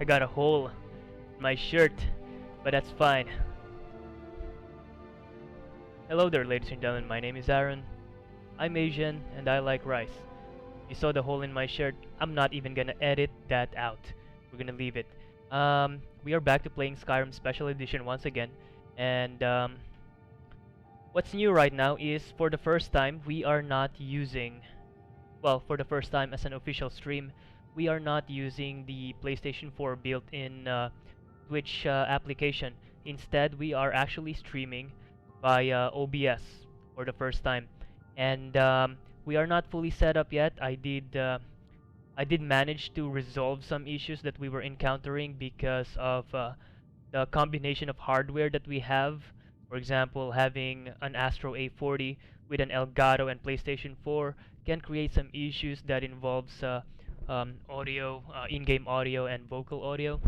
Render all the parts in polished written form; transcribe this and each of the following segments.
I got a hole in my shirt, but that's fine. Hello there, ladies and gentlemen. My name is Aaron. I'm Asian and I like rice. You saw the hole in my shirt. I'm not even gonna edit that out. We're gonna leave it. We are back to playing Skyrim Special Edition once again, and what's new right now is for the first time we are not using, well, for the first time as an official stream, we are not using the PlayStation 4 built-in Twitch application. Instead, we are actually streaming via OBS for the first time, and we are not fully set up yet. I did manage to resolve some issues that we were encountering because of the combination of hardware that we have. For example, having an Astro A40 with an Elgato and PlayStation 4 can create some issues that involves audio, in-game audio and vocal audio,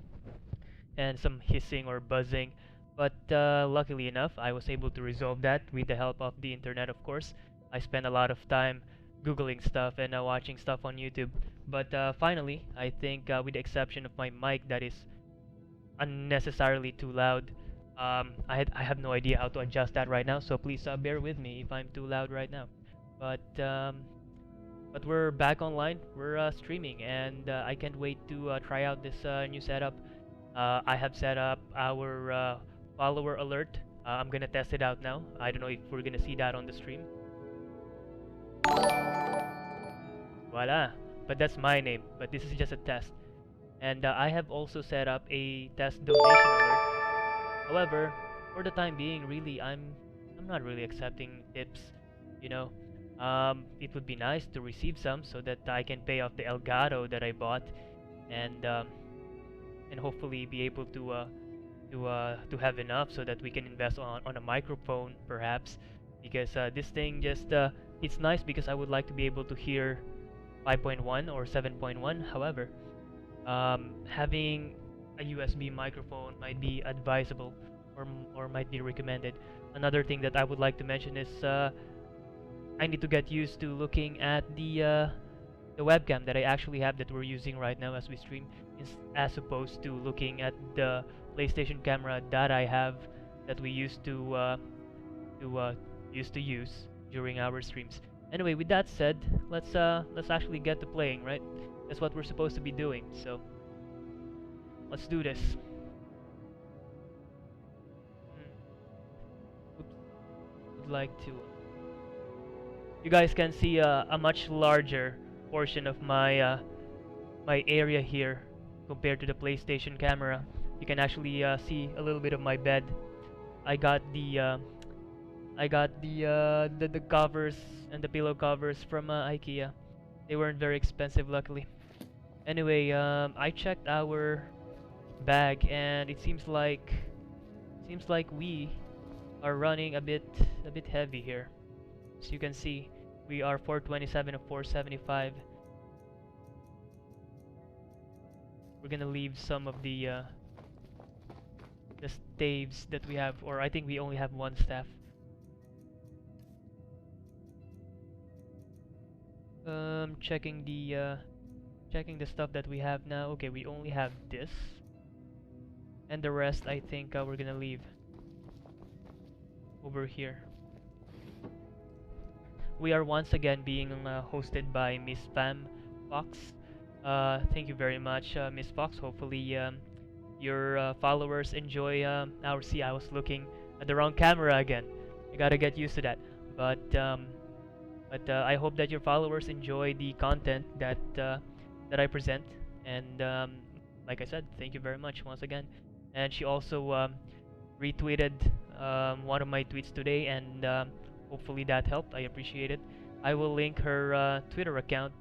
and some hissing or buzzing. But luckily enough, I was able to resolve that with the help of the internet, of course. I spent a lot of time googling stuff and watching stuff on YouTube. But finally, I think with the exception of my mic that is unnecessarily too loud, I have no idea how to adjust that right now. So please bear with me if I'm too loud right now. But we're back online. We're streaming, and I can't wait to try out this new setup. I have set up our follower alert. I'm gonna test it out now. I don't know if we're gonna see that on the stream. Voila! But that's my name. But this is just a test. And I have also set up a test donation alert. However, for the time being, really, I'm not really accepting tips. You know, it would be nice to receive some so that I can pay off the Elgato that I bought, and hopefully be able to have enough so that we can invest on a microphone perhaps, because this thing just it's nice because I would like to be able to hear 5.1 or 7.1. However, having a USB microphone might be advisable, or might be recommended. Another thing that I would like to mention is I need to get used to looking at the webcam that I actually have that we're using right now as we stream, as opposed to looking at the PlayStation camera that I have that we to used to use during our streams. Anyway, with that said, let's actually get to playing, right? That's what we're supposed to be doing. So let's do this. Oops. Would like to. You guys can see a much larger portion of my my area here compared to the PlayStation camera. You can actually see a little bit of my bed. I got the covers and the pillow covers from IKEA. They weren't very expensive, luckily. Anyway, I checked our bag and it seems like we are running a bit heavy here. As you can see, we are 427 of 475. We're gonna leave some of the staves that we have, or I think we only have one staff. Checking the stuff that we have now. Okay, we only have this, and the rest I think we're gonna leave over here. We are once again being hosted by Miss Spam Fox. Thank you very much, Miss Fox. Hopefully, your followers enjoy our. See, I was looking at the wrong camera again. I gotta get used to that. But I hope that your followers enjoy the content that that I present. And like I said, thank you very much once again. And she also retweeted one of my tweets today, and hopefully that helped. I appreciate it. I will link her Twitter account.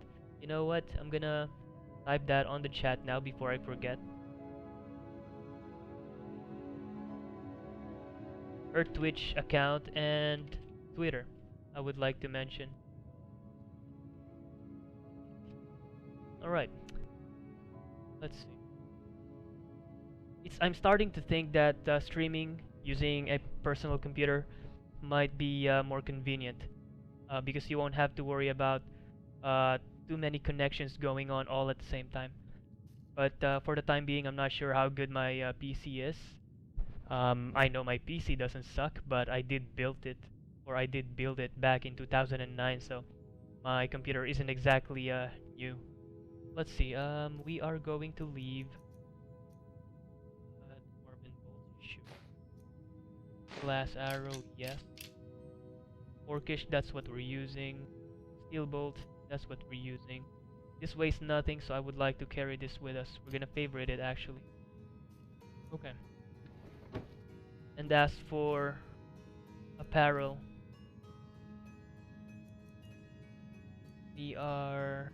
You know what? I'm gonna type that on the chat now before I forget. Her Twitch account and Twitter, I would like to mention. Alright. Let's see. I'm starting to think that streaming using a personal computer might be more convenient, because you won't have to worry about too many connections going on all at the same time. But for the time being, I'm not sure how good my PC is. I know my PC doesn't suck, but I did build it, or I did build it back in 2009, so my computer isn't exactly new. Let's see. We are going to leave dwarven bolt. Shoot. Glass arrow, yes. Orcish, that's what we're using. Steel bolt, that's what we're using. This weighs nothing, so I would like to carry this with us. We're gonna favorite it actually. Okay. And as for apparel, we are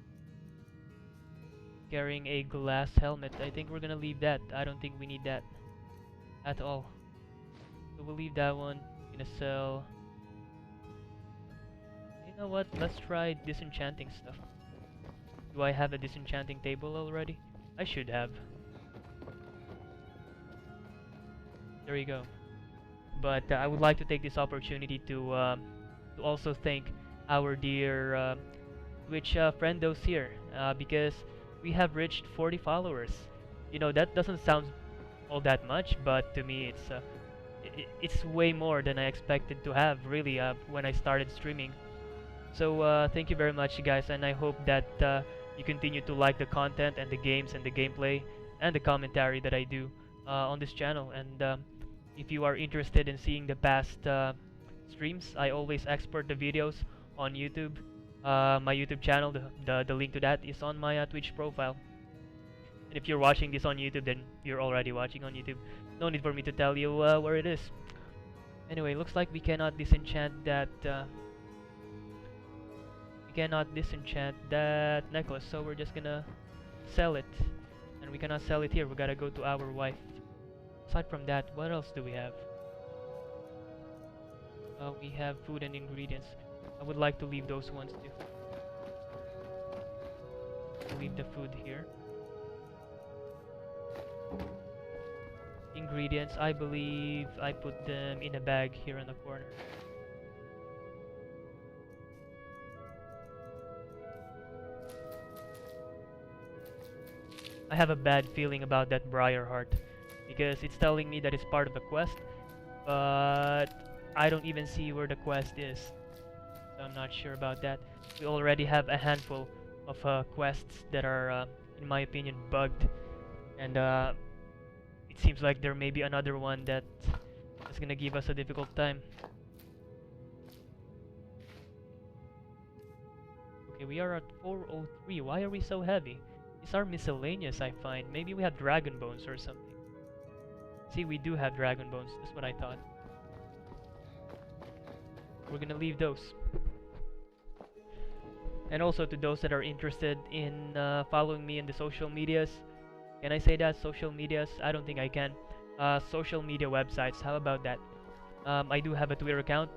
carrying a glass helmet. I think we're gonna leave that. I don't think we need that at all. So we'll leave that one. We're gonna sell. You know what? Let's try disenchanting stuff. Do I have a disenchanting table already? I should have. There you go. But I would like to take this opportunity to also thank our dear Twitch friendos here because we have reached 40 followers. You know, that doesn't sound all that much, but to me it's way more than I expected to have really when I started streaming. So thank you very much, guys, and I hope that you continue to like the content and the games and the gameplay and the commentary that I do on this channel. And if you are interested in seeing the past streams, I always export the videos on YouTube. My YouTube channel, the link to that is on my Twitch profile. And if you're watching this on YouTube, then you're already watching on YouTube. No need for me to tell you where it is. Anyway, looks like we cannot disenchant that. We cannot disenchant that necklace, so we're just gonna sell it. And we cannot sell it here. We gotta go to our wife. Aside from that, what else do we have? We have food and ingredients. I would like to leave those ones too. Leave the food here. Ingredients, I believe I put them in a bag here in the corner. I have a bad feeling about that Briar Heart because it's telling me that it's part of the quest, but I don't even see where the quest is, so I'm not sure about that. We already have a handful of quests that are, in my opinion, bugged, and it seems like there may be another one that is gonna give us a difficult time. Okay, we are at 403. Why are we so heavy? These are miscellaneous, I find. Maybe we have dragon bones or something. See, we do have dragon bones. That's what I thought. We're gonna leave those. And also to those that are interested in following me in the social medias. Can I say that? Social medias? I don't think I can. Social media websites. How about that? I do have a Twitter account,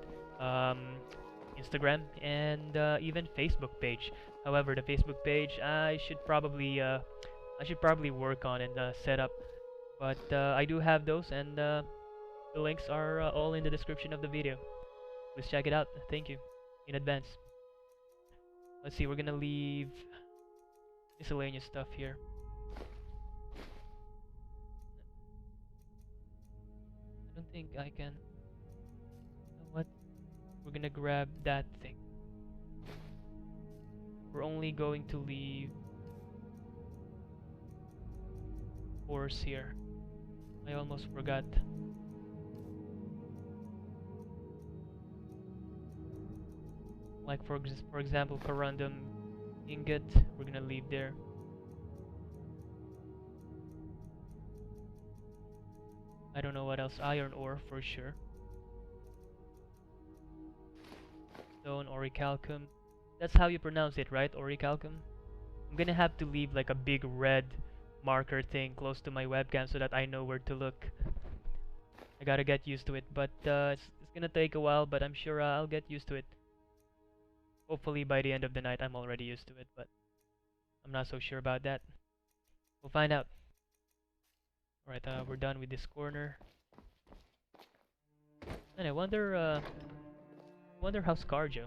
Instagram, and even Facebook page. However, the Facebook page I should probably work on and set up. But I do have those, and the links are all in the description of the video. Please check it out. Thank you in advance. Let's see. We're gonna leave miscellaneous stuff here. I don't think I can. You know what? We're gonna grab that thing. We're only going to leave horse here. I almost forgot. Like for example, corundum ingot, we're gonna leave there. I don't know what else. Iron ore for sure. Stone orichalcum. That's how you pronounce it, right? Orichalcum. I'm gonna have to leave like a big red marker thing close to my webcam so that I know where to look. I gotta get used to it, but it's gonna take a while, but I'm sure I'll get used to it. Hopefully by the end of the night I'm already used to it, but I'm not so sure about that. We'll find out. Alright, we're done with this corner. And I wonder how's Carjo?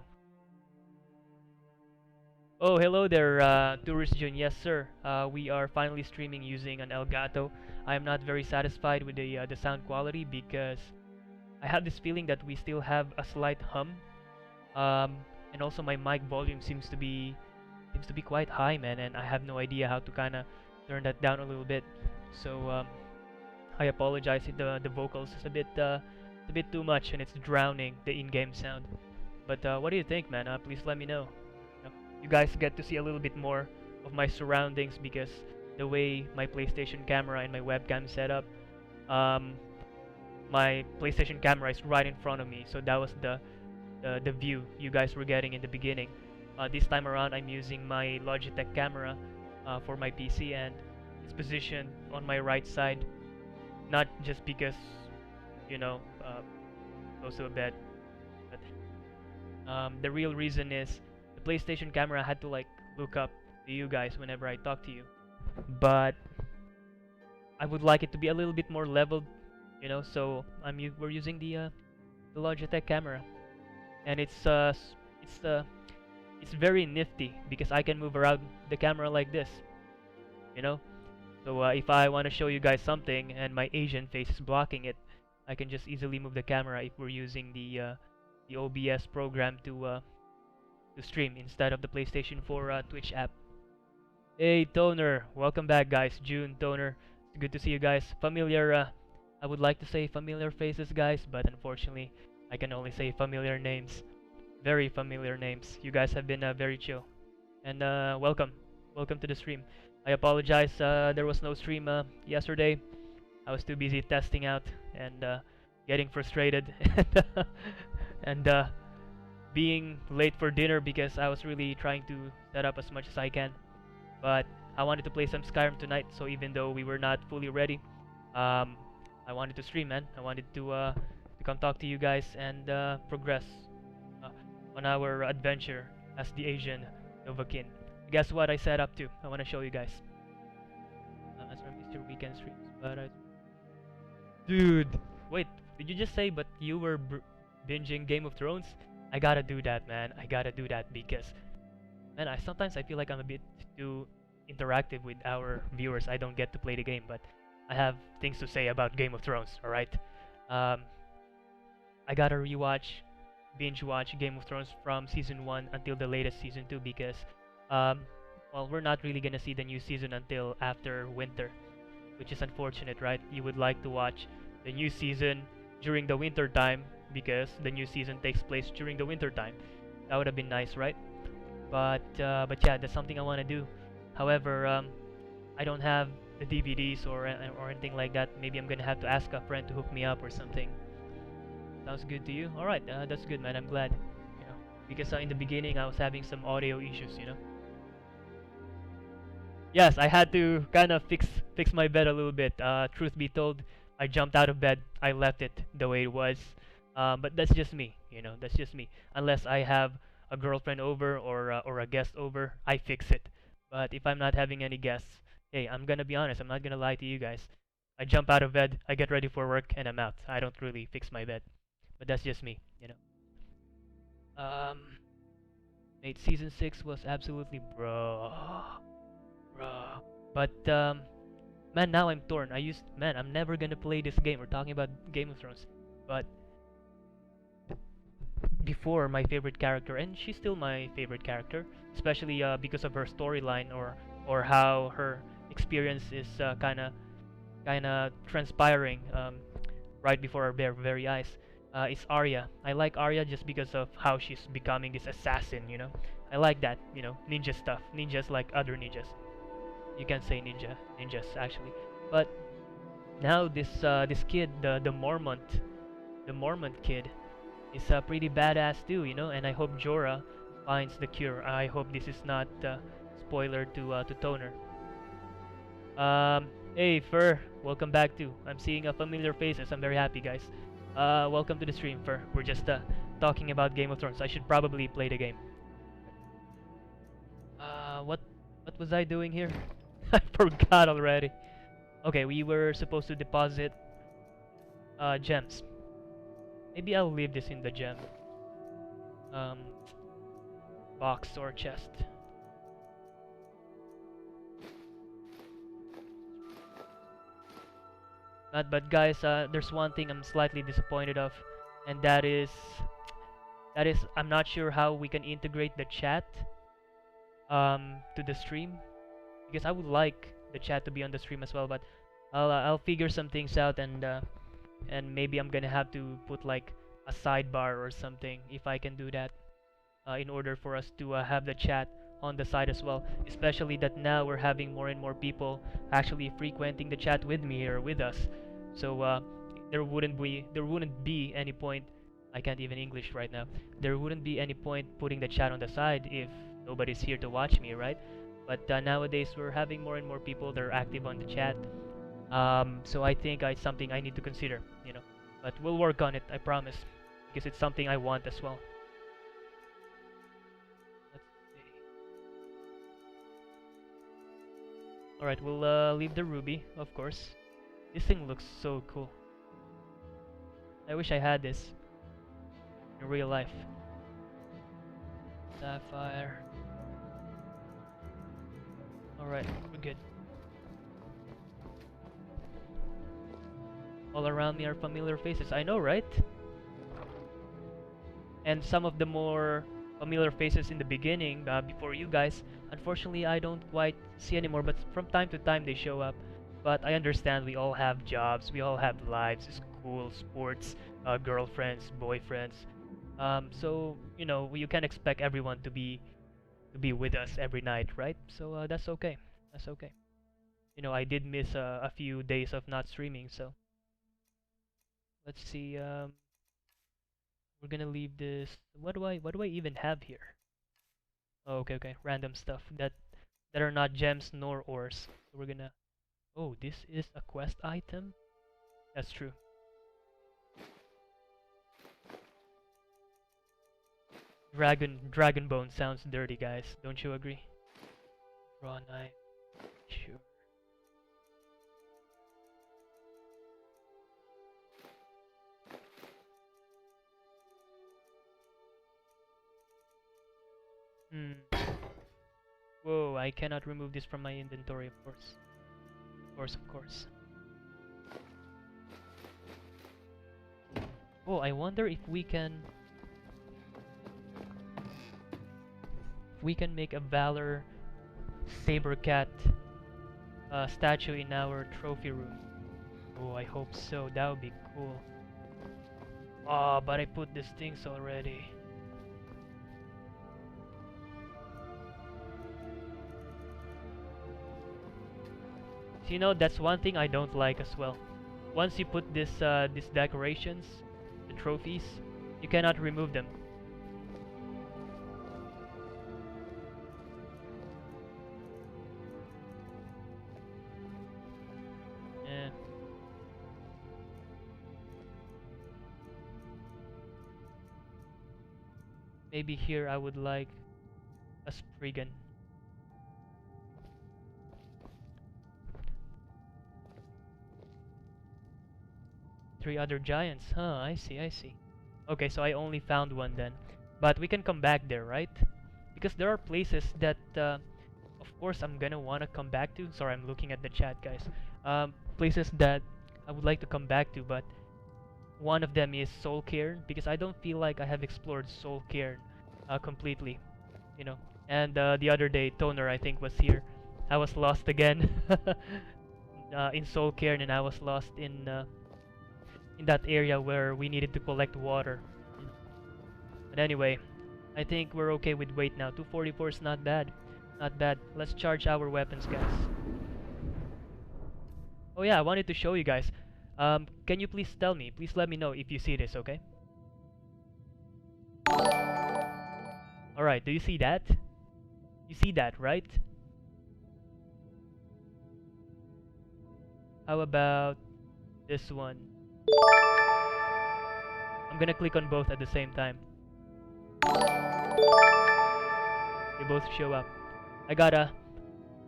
Oh, hello there, Tourist June. Yes, sir. We are finally streaming using an Elgato. I am not very satisfied with the sound quality because I have this feeling that we still have a slight hum. Um, and also my mic volume seems to be quite high, man, and I have no idea how to kind of turn that down a little bit. So I apologize if the vocals is a bit too much and it's drowning the in-game sound. But what do you think, man? Please let me know. You guys get to see a little bit more of my surroundings because the way my PlayStation camera and my webcam set up, um, my PlayStation camera is right in front of me, so that was the view you guys were getting in the beginning. This time around, I'm using my Logitech camera for my PC, and it's positioned on my right side, not just because close to a bed, but the real reason is the PlayStation camera had to like look up to you guys whenever I talk to you, but I would like it to be a little bit more leveled, so we're using the Logitech camera, and it's very nifty because I can move around the camera like this, you know. So if I want to show you guys something and my Asian face is blocking it, I can just easily move the camera if we're using the OBS program to stream instead of the PlayStation 4 Twitch app. Hey Toner, welcome back guys. June, Toner, it's good to see you guys. I would like to say familiar faces guys, but unfortunately I can only say familiar names. Very familiar names. You guys have been very chill. And welcome. Welcome to the stream. I apologize, there was no stream yesterday. I was too busy testing out and getting frustrated and being late for dinner because I was really trying to set up as much as I can. But I wanted to play some Skyrim tonight, so even though we were not fully ready, um, I wanted to stream, man. I wanted to come talk to you guys and progress uh, on our adventure as the Asian Novakin. Guess what I set up to? I want to show you guys. That's from Mr. Weekend streams, but dude, wait, did you just say but you were binging Game of Thrones? I gotta do that, man. I gotta do that because, man, I feel like I'm a bit too interactive with our viewers. I don't get to play the game, but I have things to say about Game of Thrones. All right, um, I gotta binge watch Game of Thrones from season 1 until the latest season 2 because, um, well, we're not really gonna see the new season until after winter, which is unfortunate, right? You would like to watch the new season during the winter time because the new season takes place during the winter time. That would have been nice, right? But yeah, that's something I want to do. However, I don't have the DVDs or anything like that. Maybe I'm gonna have to ask a friend to hook me up or something. Sounds good to you? All right, that's good, man. I'm glad. Because in the beginning I was having some audio issues. Yes, I had to kind of fix my bed a little bit. Truth be told, I jumped out of bed. I left it the way it was. But that's just me. That's just me. Unless I have a girlfriend over or a guest over, I fix it. But if I'm not having any guests, hey, I'm gonna be honest. I'm not gonna lie to you guys. I jump out of bed, I get ready for work, and I'm out. I don't really fix my bed. But that's just me. Um, mate, season 6 was absolutely bro. But man, now I'm torn. Man, I'm never gonna play this game. We're talking about Game of Thrones, but before my favorite character, and she's still my favorite character, especially because of her storyline or how her experience is kind of transpiring right before our very eyes. It's Arya. I like Arya just because of how she's becoming this assassin. I like that, ninja stuff. Ninjas like other ninjas. You can say ninjas actually. But now this kid, the Mormon kid, is pretty badass too. And I hope Jorah finds the cure. I hope this is not spoiler to Toner. Hey Fur, welcome back too. I'm seeing familiar faces. I'm very happy, guys. Welcome to the stream, Fur. We're just talking about Game of Thrones. I should probably play the game. What was I doing here? I forgot already. Okay, we were supposed to deposit gems. Maybe I'll leave this in the gem um, box or chest. But guys, there's one thing I'm slightly disappointed of, and that is I'm not sure how we can integrate the chat to the stream, because I would like the chat to be on the stream as well. But I'll figure some things out, and maybe I'm gonna have to put like a sidebar or something if I can do that, in order for us to have the chat on the side as well. Especially that now we're having more and more people actually frequenting the chat with me or with us. So there wouldn't be any point. I can't even English right now. There wouldn't be any point putting the chat on the side if nobody's here to watch me, right? But nowadays we're having more and more people that are active on the chat. So I think it's something I need to consider, you know. But we'll work on it, I promise, because it's something I want as well. Let's see. All right, we'll leave the ruby, of course. This thing looks so cool. I wish I had this in real life. Sapphire. All right, we're good. All around me are familiar faces. I know, right? And some of the more familiar faces in the beginning, before you guys, unfortunately I don't quite see anymore, but from time to time they show up. But I understand we all have jobs, we all have lives, school, sports, girlfriends, boyfriends. So you know you can't expect everyone to be with us every night, right? So that's okay. That's okay. You know, I did miss a few days of not streaming, so let's see. We're gonna leave this. What do I even have here? Oh, okay, okay. Random stuff that are not gems nor ores. So we're gonna. Oh, this is a quest item. That's true. Dragon bone sounds dirty, guys. Don't you agree? Raw knife. Sure. Hmm. Whoa, I cannot remove this from my inventory, of course. Of course, of course. Oh, I wonder if we can make a Valor Saber Cat statue in our trophy room. Oh, I hope so. That would be cool. Oh, but I put these things already. So, you know, that's one thing I don't like as well. Once you put these decorations, the trophies, you cannot remove them. Yeah. Maybe here I would like a Spriggan. Three other giants. Huh, I see, I see. Okay, so I only found one then. But we can come back there, right? Because there are places that, of course, I'm gonna wanna come back to. Sorry, I'm looking at the chat, guys. Places that I would like to come back to, but one of them is Soul Cairn, because I don't feel like I have explored Soul Cairn completely, you know. And the other day, Toner, I think, was here. I was lost again in Soul Cairn, and I was lost in that area where we needed to collect water. But anyway, I think we're okay with weight now. 244 is not bad. Not bad. Let's charge our weapons, guys. Oh yeah, I wanted to show you guys. Can you please tell me? Please let me know if you see this, okay? Alright, do you see that? You see that, right? How about this one? I'm gonna click on both at the same time. They both show up. I gotta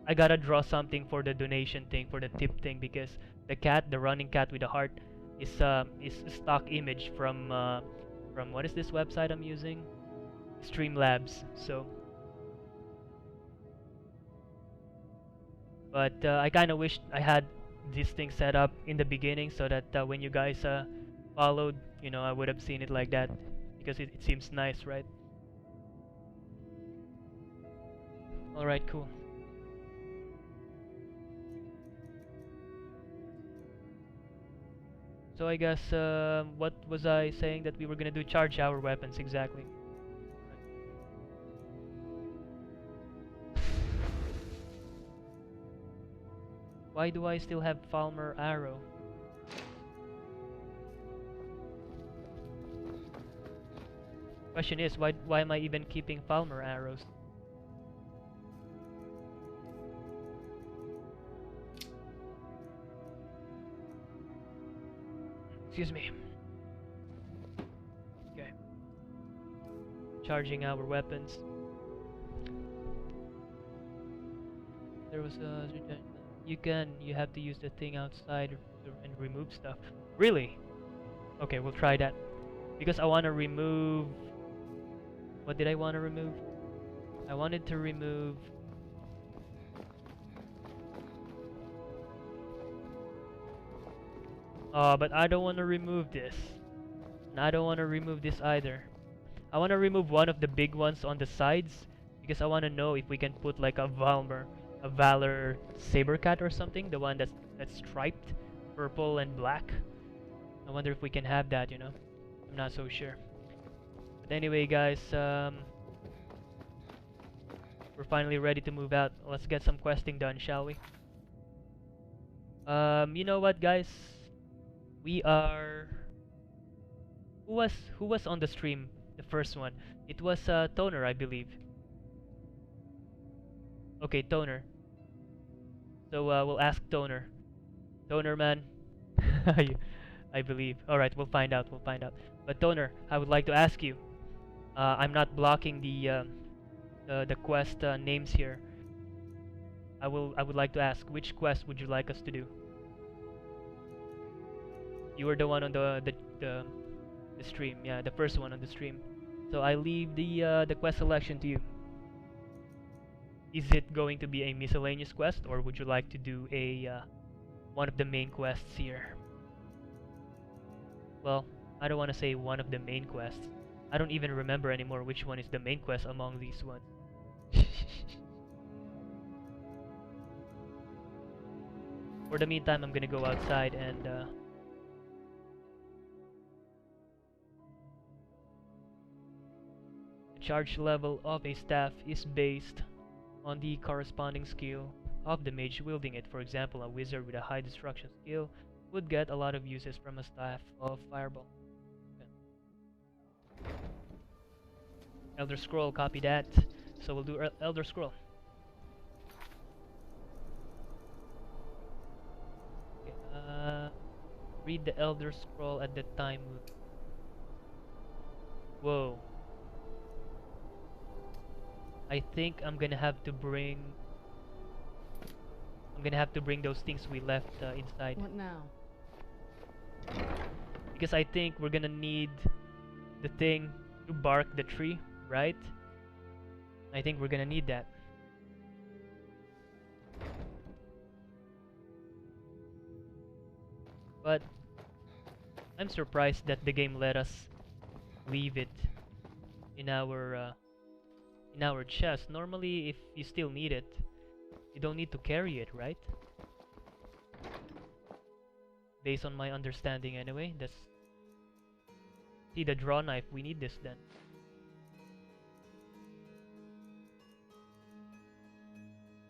I gotta draw something for the donation thing, for the tip thing, because the cat, the running cat with the heart, is a stock image from what is this website I'm using? Streamlabs. So, but I kind of wished I had this thing set up in the beginning so that when you guys followed, you know, I would have seen it like that because it seems nice, right? Alright, cool. So I guess, what was I saying that we were gonna do? Charge our weapons, exactly. Why do I still have Falmer arrow? Question is, why am I even keeping Falmer arrows? Excuse me. Okay. Charging our weapons. There was a you have to use the thing outside and remove stuff. Really? Okay, we'll try that. Because I want to remove, what did I want to remove? I wanted to remove but I don't want to remove this. And I don't want to remove this either. I want to remove one of the big ones on the sides because I want to know if we can put like a Valor Sabercat or something, the one that's striped purple and black. I wonder if we can have that, you know. I'm not so sure. But anyway, guys, we're finally ready to move out. Let's get some questing done, shall we? You know what, guys? We are. Who was on the stream? The first one. It was Toner, I believe. Okay, Toner. So we'll ask Toner. Toner, man. I believe. All right, we'll find out. We'll find out. But Toner, I would like to ask you. I'm not blocking the quest names here. I would like to ask, which quest would you like us to do? You were the one on the stream, yeah, the first one on the stream. So I leave the quest selection to you. Is it going to be a miscellaneous quest, or would you like to do a one of the main quests here? Well, I don't want to say one of the main quests. I don't even remember anymore which one is the main quest among these ones. For the meantime, I'm gonna go outside and the charge level of a staff is based on the corresponding skill of the mage wielding it. For example, a wizard with a high destruction skill would get a lot of uses from a staff of fireball. Okay. Elder Scroll, copy that. So we'll do Elder Scroll. Okay, read the Elder Scroll at the time. Whoa. I think I'm gonna have to bring those things we left inside. What now? Because I think we're gonna need the thing to bark the tree, right? I think we're gonna need that. But I'm surprised that the game let us leave it in our chest. Normally, if you still need it, you don't need to carry it, right? Based on my understanding anyway. That's... See, the draw knife, we need this then.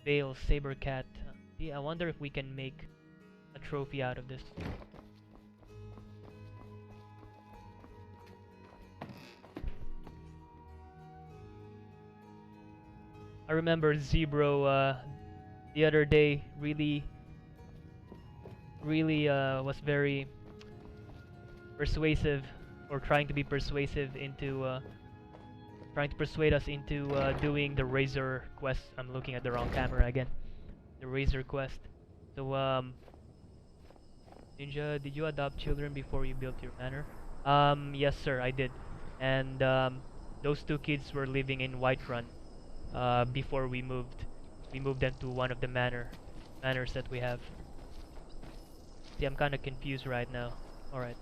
Bale, Sabercat. See, I wonder if we can make a trophy out of this. I remember Zebro the other day really was very persuasive, or trying to be persuasive into trying to persuade us into doing the Razor quest. I'm looking at the wrong camera again. The Razor quest. So Ninja, did you adopt children before you built your manor? Yes sir, I did. And those two kids were living in Whiterun before we moved. We moved them to one of the manors that we have. See, I'm kind of confused right now. Alright.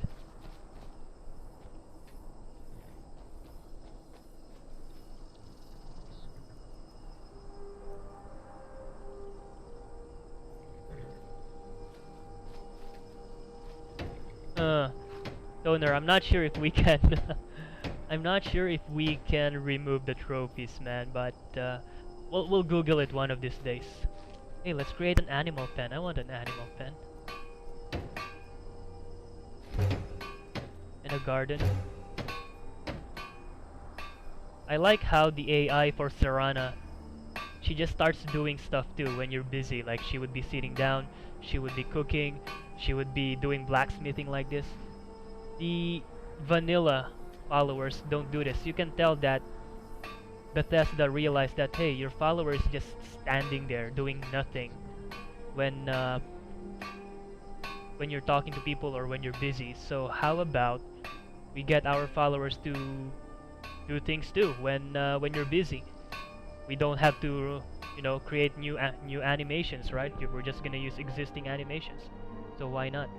Donor, I'm not sure if we can I'm not sure if we can remove the trophies, man, but we'll Google it one of these days. Hey, let's create an animal pen. I want an animal pen. And a garden. I like how the AI for Serana, she just starts doing stuff too when you're busy. Like she would be sitting down, she would be cooking, she would be doing blacksmithing like this. The vanilla followers don't do this. You can tell that Bethesda realized that, hey, your follower is just standing there doing nothing when you're talking to people or when you're busy. So how about we get our followers to do things too when you're busy? We don't have to, you know, create new animations, right? We're just gonna use existing animations. So why not?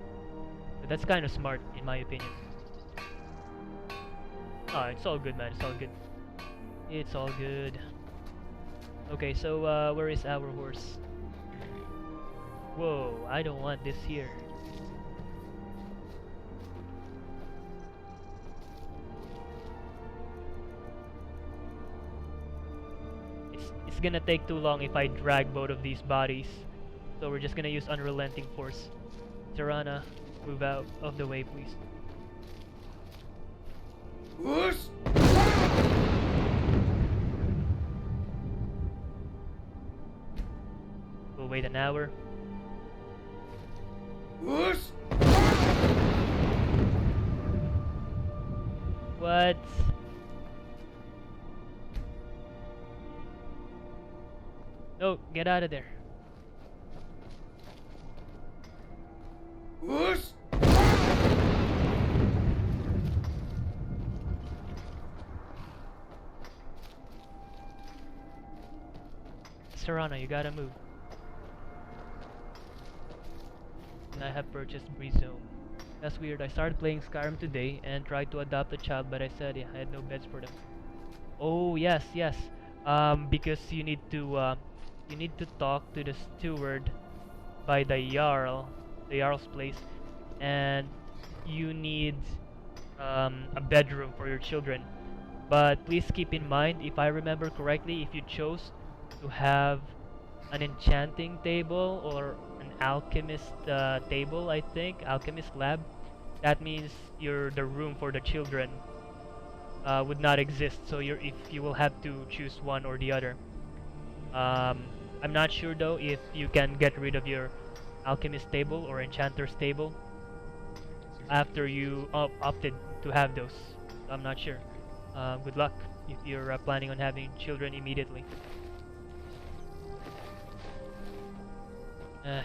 But that's kind of smart, in my opinion. Oh, it's all good, man. It's all good. It's all good. Okay, so where is our horse? Whoa, I don't want this here. It's gonna take too long if I drag both of these bodies. So we're just gonna use unrelenting force. Tirana, move out of the way, please. Whoosh! We'll wait an hour. Whoosh! What? No, get out of there. Whoosh! Serana, you gotta move. And I have purchased Breezone. That's weird. I started playing Skyrim today and tried to adopt a child, but I said I had no beds for them. Oh yes, yes. Because you need to talk to the steward by the Jarl's place, and you need a bedroom for your children. But please keep in mind, if I remember correctly, if you chose to have an enchanting table or an alchemist table, I think, alchemist lab, that means the room for the children would not exist. So if you will have to choose one or the other. I'm not sure though if you can get rid of your alchemist table or enchanter's table after you opted to have those. I'm not sure. Good luck if you're planning on having children immediately.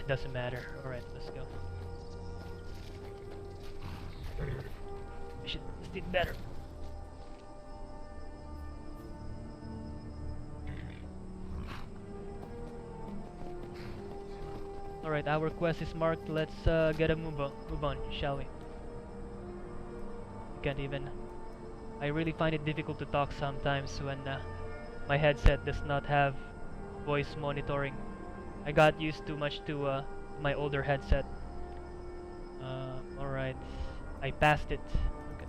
Doesn't matter. Alright, let's go. This did better. Alright, our quest is marked. Let's get a move on, shall we? Can't even. I really find it difficult to talk sometimes when my headset does not have voice monitoring. I got used too much to my older headset. Alright, I passed it. Okay.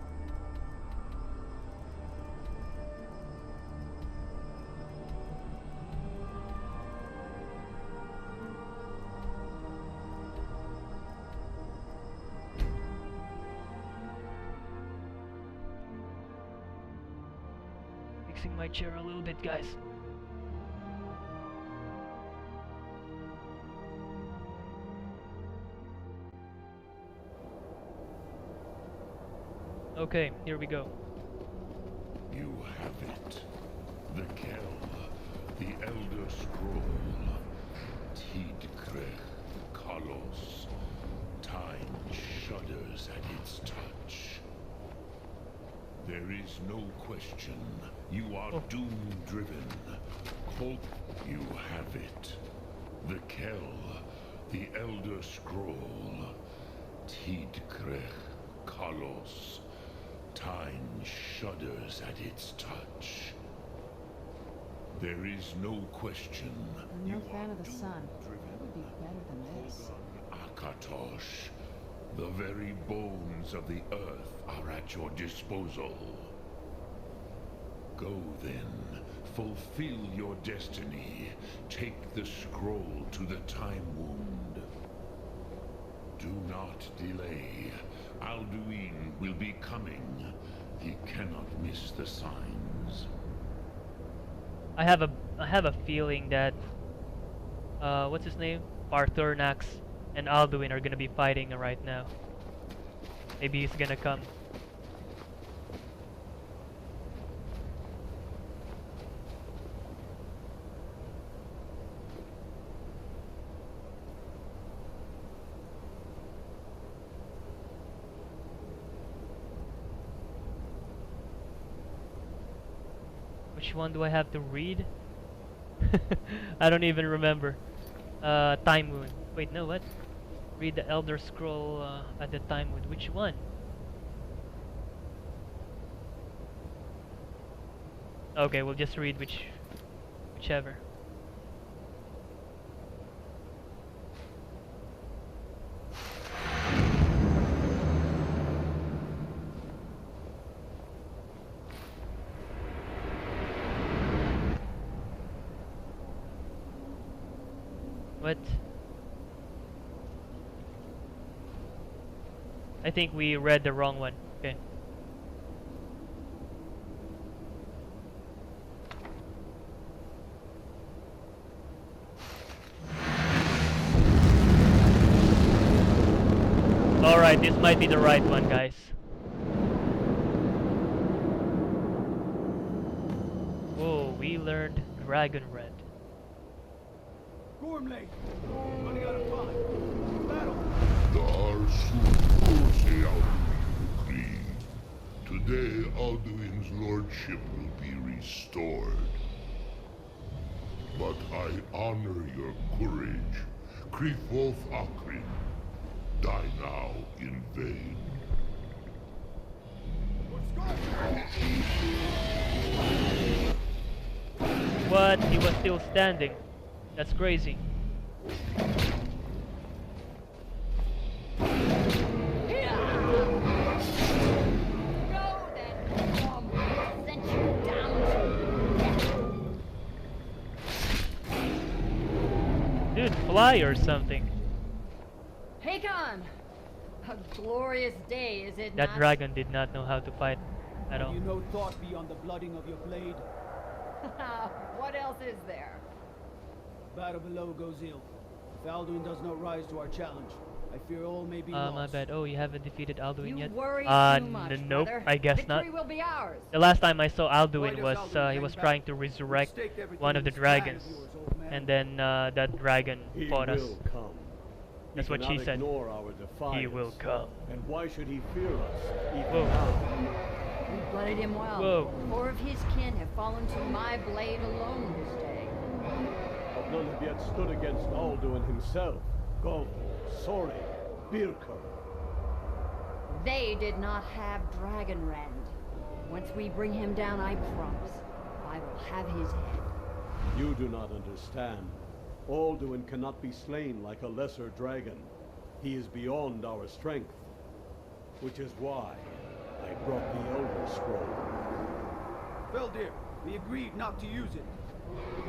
Fixing my chair a little bit, guys. Okay, here we go. You have it. The Kell, the Elder Scroll. Tidkrech Kalos. Time shudders at its touch. There is no question. You are doom-driven. You have it. The Kell, the Elder Scroll. Tidkrech Kalos. Time shudders at its touch. There is no question. I'm no fan of the sun. That would be better than this. Akatosh, the very bones of the earth are at your disposal. Go then, fulfill your destiny. Take the scroll to the Time Wound. Do not delay. Alduin will be coming. He cannot miss the signs. I have a feeling that what's his name? Parthurnax and Alduin are gonna be fighting right now. Maybe he's gonna come. Which one do I have to read? I don't even remember. Time Wound. Wait, no, what? Read the Elder Scroll at the Time Wound. Which one? Okay, we'll just read whichever. What? I think we read the wrong one. Okay. Alright, this might be the right one, guys. Whoa, we learned Dragon Red. Gormley, running out of time. Battle. The Arsu say Alduin decree. Today Alduin's lordship will be restored. But I honor your courage. Krifolf Akrin. Die now in vain. What? He was still standing. That's crazy. Dude, fly or something. Hakon! A glorious day, is it That not? dragon did not know how to fight at all. You no thought beyond the blooding of your blade. What else is there? Battle below goes ill. If Alduin does not rise to our challenge, I fear all may be lost. My bad. Oh, you haven't defeated Alduin You yet? worry too much, nope, brother. I guess Victory not. will be ours. The last time I saw Why Alduin does was Alduin he hang was back? trying to We've resurrect staked everything one of the in his hand dragons, of yours, old man. and then that dragon He fought us. will come. That's He what she cannot said. Ignore our defiance. He will come. And why should he fear us even Whoa. now? We blooded him well. Whoa. 4 of his kin have fallen to my blade alone this day. But none have yet stood against Alduin himself. Golf, Sori, Birka. They did not have Dragonrend. Once we bring him down, I promise, I will have his head. You do not understand. Alduin cannot be slain like a lesser dragon. He is beyond our strength. Which is why I brought the Elder Scroll. Feldir, we agreed not to use it.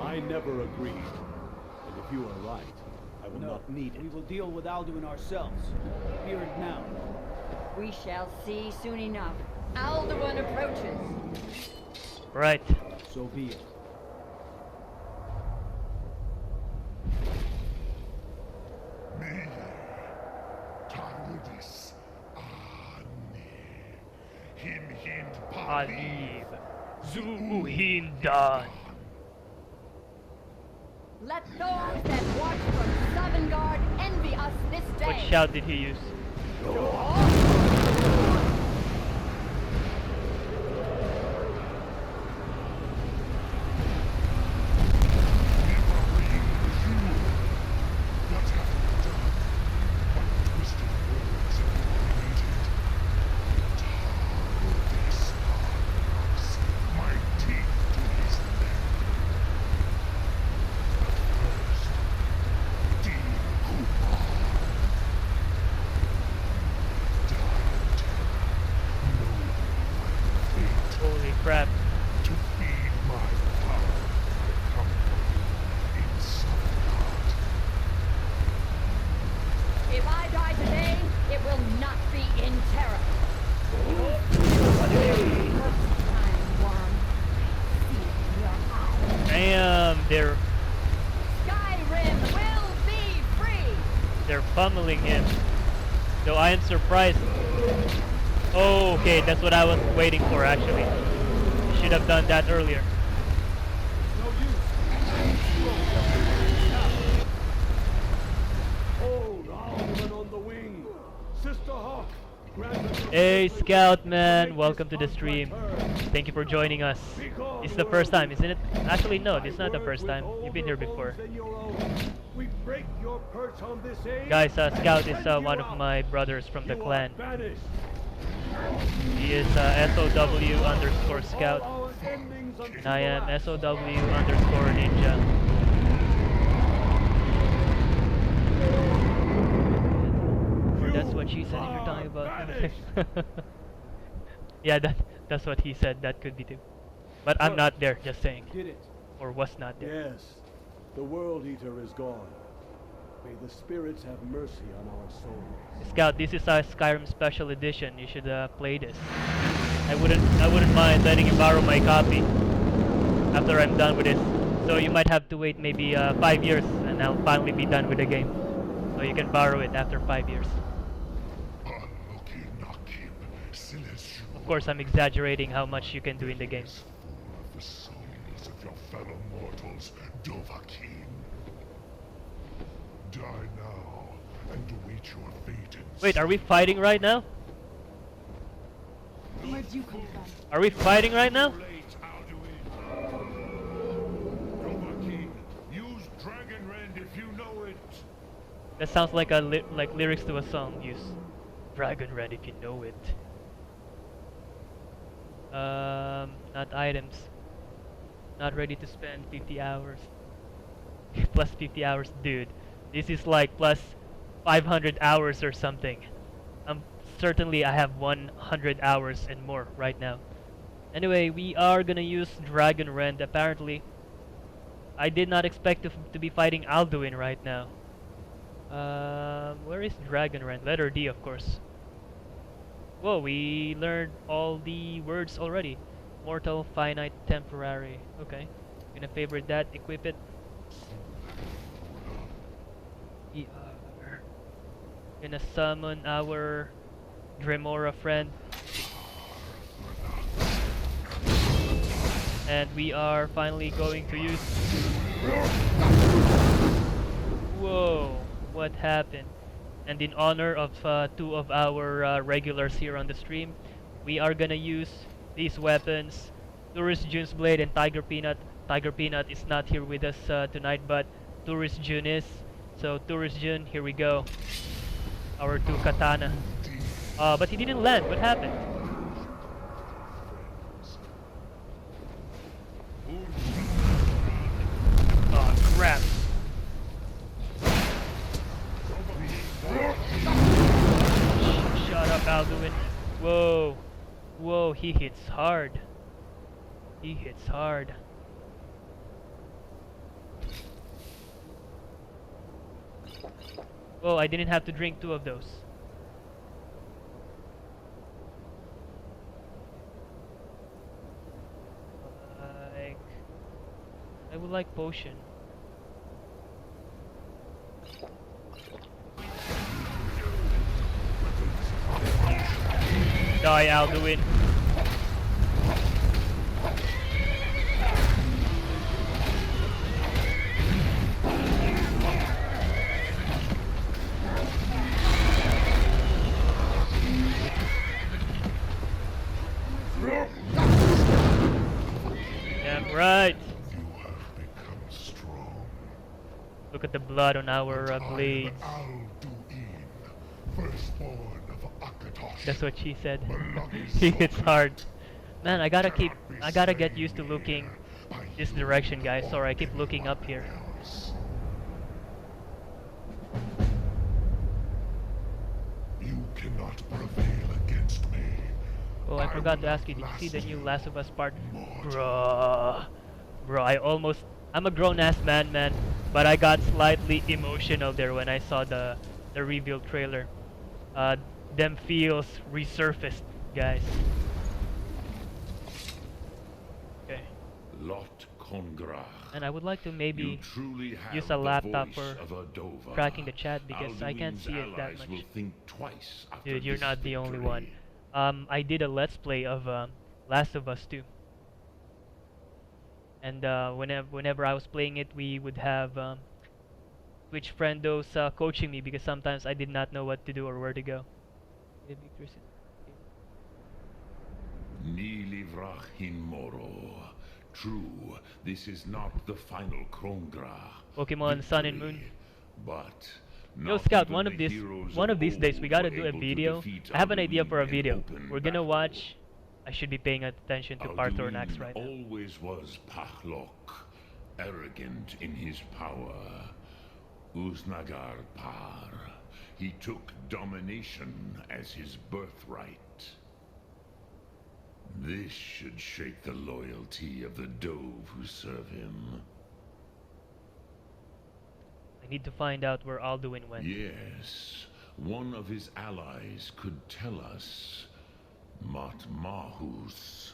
I never agreed. And if you are right, I will not need it. We will deal with Alduin ourselves. Here and now. We shall see soon enough. Alduin approaches. Right. So be it. Me, Tarudis, Ani, Him Hind Alib. Zuhindan. Let those that watch from Sovngarde envy us this day. What shout did he use? What have you done? What twisted words have crap. To feed my power, come in some heart. If I die today, it will not be in terror. Time worm. See it in your eyes. Damn, Skyrim will be free. they're pummeling him. Though I am surprised. Oh, okay, that's what I was waiting for actually. Should have done that earlier. No use. Hold Alderman on the wing. Sister Hawk, grant us your Hey blessing Scout to man, make welcome this to the hunt stream. my turn. Thank you for joining us. Begone, It's the first time, worldling. isn't it? Actually no, this is Thy not the words first time. with You've been here older before. bones than your own. We break your perch on this age Guys, and Scout is send you one of out. my brothers from the You are clan. banished. He is SOW underscore All scout. our endings unto And I am the last. SOW underscore ninja. Or that's what she said if you're talking about. Yeah, that's what he said. That could be too. But I'm not there, just saying. Did it. Or was not there. Yes, the World Eater is gone. May the spirits have mercy on our souls. Scout, this is a Skyrim special edition. You should play this. I wouldn't mind letting you borrow my copy after I'm done with it. So you might have to wait maybe 5 years, and I'll finally be done with the game. So you can borrow it after 5 years. Of course, I'm exaggerating how much you can do in the game. Full of the souls of your fellow mortals, Dovahkiin. Die now and await your fate in Wait, are we fighting right now? Where'd you come from? Are we fighting right now? late, Alduin. Dovahkiin, use Dragon Rend if you know it. That sounds like like lyrics to a song. Use Dragon Red if you know it. Not items. Not ready to spend 50 hours. Plus 50 hours, dude. This is like plus 500 hours or something. Certainly I have 100 hours and more right now. Anyway, we are gonna use Dragon Rend apparently. I did not expect to be fighting Alduin right now. Where is Dragon Rend? Letter D, of course. Whoa, we learned all the words already. Mortal, finite, temporary. Okay. Gonna favorite that, equip it. We are gonna summon our Dremora friend. And we are finally going to use... Whoa, what happened? And in honor of two of our regulars here on the stream, we are gonna use these weapons, Tourist June's Blade and Tiger Peanut. Tiger Peanut is not here with us tonight, but Tourist June is. So Tourist June, here we go. Our two katana. But he didn't land, what happened? Oh crap. Shut up, Alduin. Whoa. Whoa, he hits hard. He hits hard. Whoa, I didn't have to drink 2 of those. I would like potion. Die, Alduin. Damn right. You have become strong. Look at the blood on our blades. Alduin, firstborn of Akatosh. That's what she said. He hits hard. Man, I gotta get used to looking this direction, guys. Sorry, I keep looking up here. You cannot prevail against me. Oh, I forgot to ask you, did you see the new Last of Us part? Bruh. Bro, I'm a grown-ass man, but I got slightly emotional there when I saw the reveal trailer. Them feels resurfaced, guys. Okay. Lot Congrach. And I would like to You maybe truly have use a the laptop voice for of a Dova. tracking the chat because I can't Alduin's see it that allies much. will think twice after Dude, you're this not the only victory. one. I did a let's play of Last of Us 2. And whenever I was playing it, we would have Twitch friendos coaching me because sometimes I did not know what to do or where to go. Ni livrachin moro. True, this is not the final Krongra. Pokemon Sun and Moon. But Yo, not Scout, even one the of these heroes days old we gotta were do a able to video. defeat I have an idea for a Alduin in video. open We're gonna battle. watch. I should be paying attention to Parthornax Alduin right now. always was Pachlok, arrogant in his power. Uznagar Par. He took domination as his birthright. This should shake the loyalty of the Dove who serve him. I need to find out where Alduin went. Yes, one of his allies could tell us. Matmahus.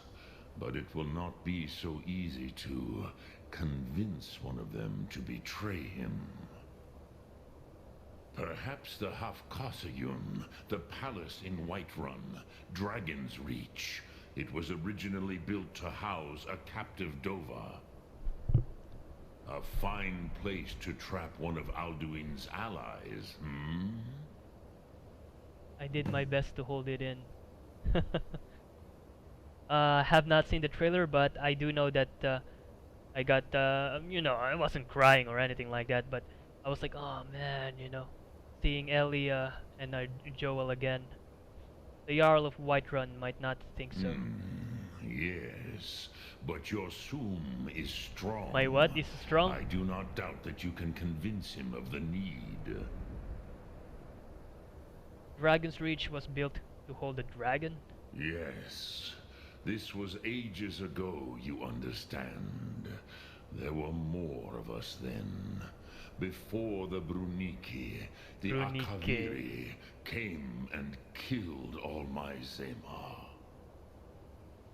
But it will not be so easy to convince one of them to betray him. Perhaps the Hafkasayun, the palace in Whiterun, Dragon's Reach. It was originally built to house a captive Dova. A fine place to trap one of Alduin's allies, hmm? I did my best to hold it in. Have not seen the trailer, but I do know that I got, I wasn't crying or anything like that, but I was like, oh man, seeing Ellie and Joel again. The Jarl of Whiterun might not think so. Yes, but your Sum is strong. My what is strong? I do not doubt that you can convince him of the need. Dragon's Reach was built to hold a dragon? Yes, this was ages ago, you understand. There were more of us then. Before the Bruniki, the Akaviri came and killed all my Zema.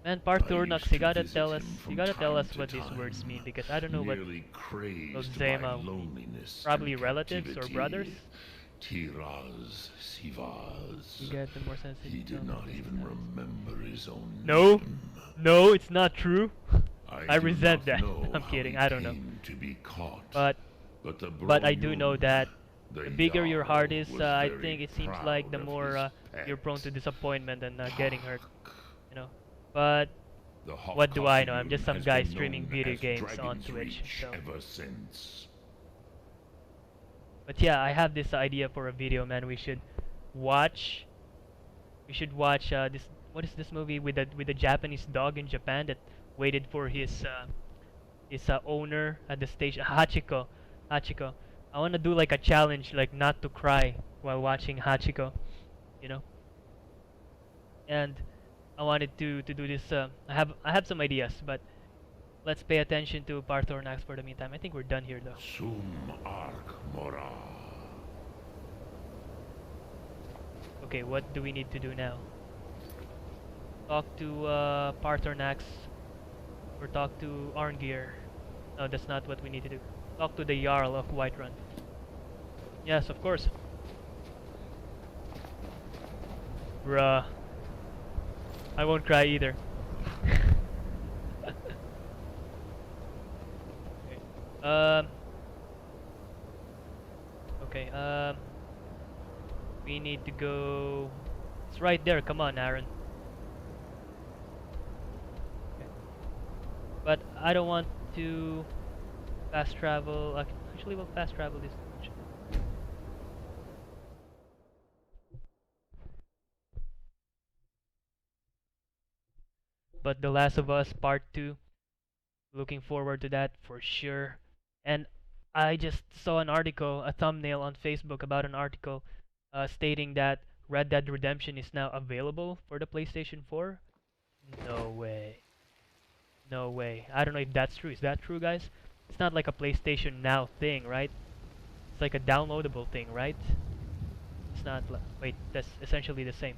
Man, Parthornax, used you to gotta visit tell us. him from You gotta tell time us to what these time, words mean because I don't know what. Nearly crazed those by Zema loneliness probably and relatives or captivity. brothers? Tiraz Sivaz. You get the more sensitive. He did not even remember his own No, name. no, it's not true. I do resent not that. know I'm how kidding. he I don't know. came to be caught, But but I do know that the the bigger your Jarl heart is, was I very think it seems proud like the of more his you're prone to pet. disappointment and getting hurt. But The what do I know? I'm just some has guy been streaming known video as games on Dragon's Twitch. Reach So. ever since. But yeah, I have this idea for a video, man. We should watch. This. What is this movie with the Japanese dog in Japan that waited for his owner at the station? Hachiko. Hachiko. I wanna do like a challenge, like not to cry while watching Hachiko. You know. And I wanted to do this. I have some ideas, but let's pay attention to Parthornax for the meantime. I think we're done here though. Sum Ark Mora. Okay, what do we need to do now? Talk to Parthornax or talk to Arngeir. No, that's not what we need to do. Talk to the Jarl of Whiterun. Yes, of course. Bruh. I won't cry either. Okay. Okay, we need to go. It's right there. Come on, Aaron. Okay. But I don't want to fast travel. Actually, we'll fast travel this much. But The Last of Us Part 2, looking forward to that for sure. And I just saw an article, a thumbnail on Facebook about an article stating that Red Dead Redemption is now available for the PlayStation 4. No way. No way. I don't know if that's true. Is that true, guys? It's not like a PlayStation Now thing, right? It's like a downloadable thing, right? It's not like... Wait, that's essentially the same.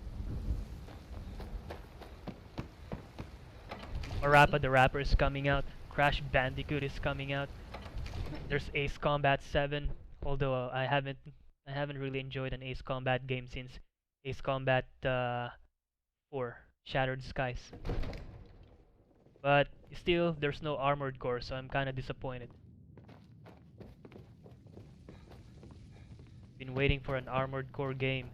Parappa the Rapper is coming out. Crash Bandicoot is coming out. There's Ace Combat 7, although I haven't really enjoyed an Ace Combat game since Ace Combat 4, Shattered Skies. But still, there's no Armored Core, so I'm kind of disappointed. Been waiting for an Armored Core game.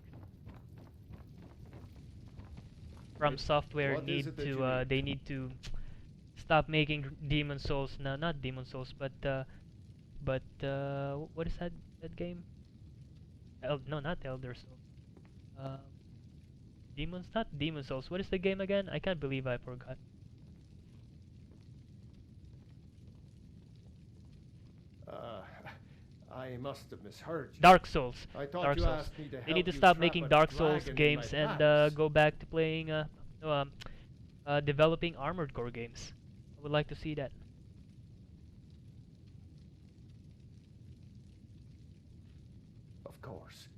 From Software what is need it that to you they need to stop making Demon Souls. No, not Demon Souls, but what is that game? No, not Elder Souls. Not Demon Souls. What is the game again? I can't believe I forgot. I must have misheard you. Dark Souls. I thought Dark you Souls. asked me to They help need to you stop trap making a Dark Souls dragon in games my and palace. go back to playing developing Armored Core games. I would like to see that. Of course.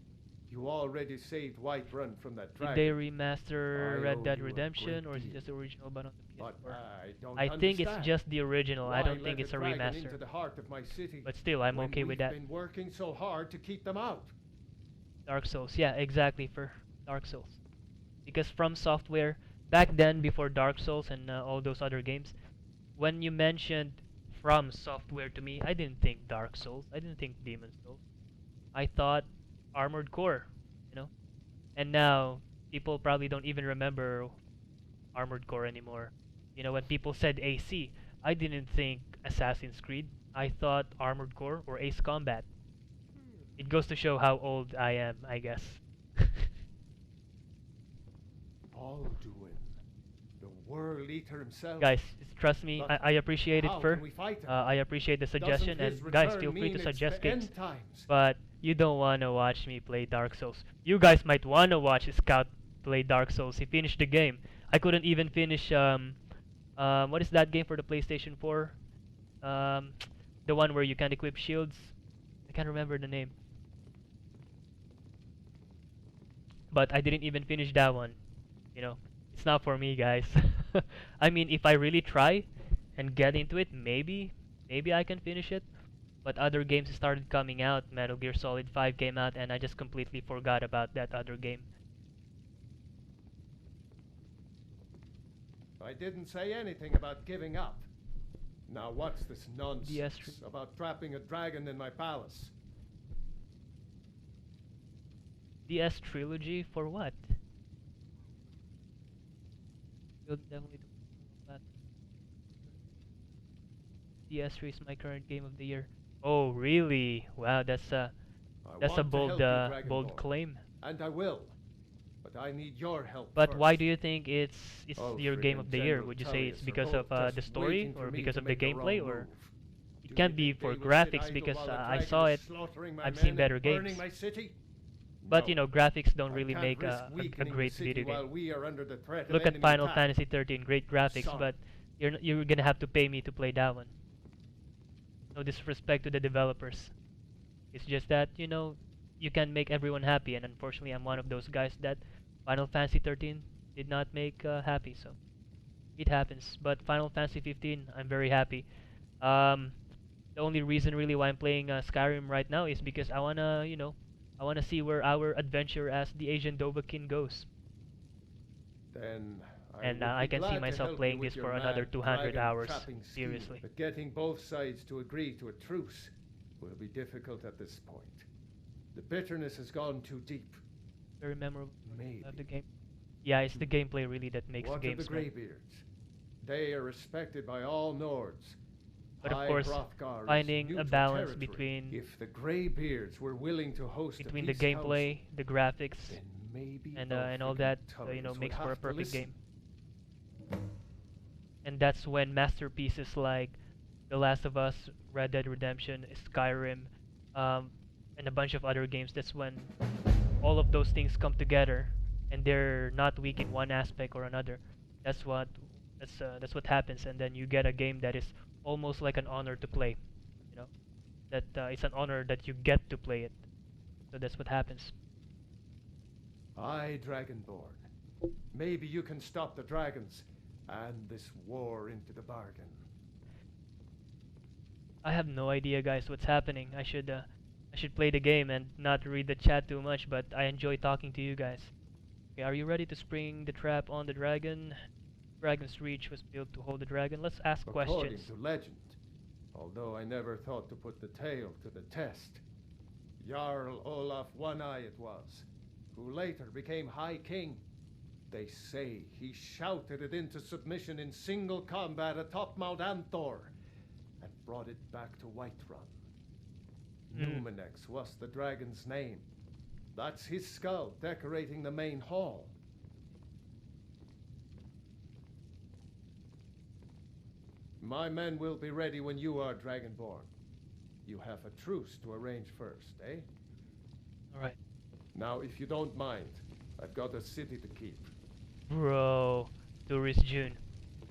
You already saved Whiterun from that Did dragon. they remaster I Red owe Dead you a Redemption, great or is it deal. just the original but on the But PS4? I don't I think it's understand. just the original. I Why don't think let it's a dragon remaster. into the heart of my city But still, I'm when okay with we've that. been working so hard to keep them out. Dark Souls, yeah, exactly, for Dark Souls. Because From Software, back then, before Dark Souls and all those other games, when you mentioned From Software to me, I didn't think Dark Souls. I didn't think Demon Souls. I thought Armored Core, you know. And now people probably don't even remember Armored Core anymore. You know, when people said AC, I didn't think Assassin's Creed. I thought Armored Core or Ace Combat. It goes to show how old I am, I guess. Alduin, the World Eater himself. Guys, trust me, But I appreciate it, how Fur. can we fight him? I appreciate the suggestion, Doesn't his and guys, return feel free mean to it's suggest the games. end times? But you don't wanna watch me play Dark Souls. You guys might wanna watch Scout play Dark Souls. He finished the game. I couldn't even finish what is that game for the PlayStation 4? The one where you can equip shields. I can't remember the name. But I didn't even finish that one. You know, it's not for me, guys. I mean, if I really try and get into it, maybe I can finish it. But other games started coming out. Metal Gear Solid 5 came out, and I just completely forgot about that other game. I didn't say anything about giving up. Now what's this nonsense about trapping a dragon in my palace? DS Trilogy for what? You'll definitely do that. DS3 is my current game of the year. Oh, really? Wow, that's a bold bold claim. And I will. But I need your help But first. why do you think it's your Ulfric game and of the year? General Would you say it's Tullius are because both of the just story, waiting for or me because to of the make the gameplay, wrong or move? it Do can you be think for they will sit graphics? idle Because while the I dragon saw is it. slaughtering my I've men seen and better burning games. my city? But No. you know, graphics don't I really can't make risk a weakening great the city video while game. we are under the threat of Look at enemy Final attack. Fantasy 13, great graphics, Sorry. but you're gonna have to pay me to play that one. No disrespect to the developers. It's just that, you know, you can make everyone happy, and unfortunately I'm one of those guys that Final Fantasy 13 did not make happy, so it happens. But Final Fantasy 15, I'm very happy. The only reason really why I'm playing Skyrim right now is because I wanna see where our adventure as the Asian Dovahkiin goes. Then And would I be can see glad to myself help playing you with this your for another mad 200 dragon hours, trapping scheme, seriously. But getting both sides to agree to a truce will be difficult at this point. The bitterness has gone too deep. Very memorable Maybe. of the game. Yeah, it's the gameplay really that makes What games. of the Greybeards? They are respected by all Nords. But of High course, Hrothgar is finding a neutral balance territory. between If the Greybeards were willing to host between a the peace gameplay, the graphics, council, then maybe and all Ulfric that, Tullius would makes for a have to perfect listen. game. And that's when masterpieces like The Last of Us, Red Dead Redemption, Skyrim, and a bunch of other games. That's when all of those things come together, and they're not weak in one aspect or another. That's That's what happens, and then you get a game that is almost like an honor to play. You know, that it's an honor that you get to play it. So that's what happens. Aye, Dragonborn. Maybe you can stop the dragons and this war into the bargain. I have no idea, guys, what's happening. I should play the game and not read the chat too much, but I enjoy talking to you guys. Okay, are you ready to spring the trap on the dragon? Dragon's Reach was built to hold the dragon. Let's ask According questions. to legend, although I never thought to put the tale to the test, Jarl Olaf One-Eye it was, who later became High King. They say he shouted it into submission in single combat atop Mount Anthor and brought it back to Whiterun. Numenex was the dragon's name. That's his skull decorating the main hall. My men will be ready when you are, Dragonborn. You have a truce to arrange first, eh? Alright. Now, if you don't mind, I've got a city to keep. Bro, Tourist June.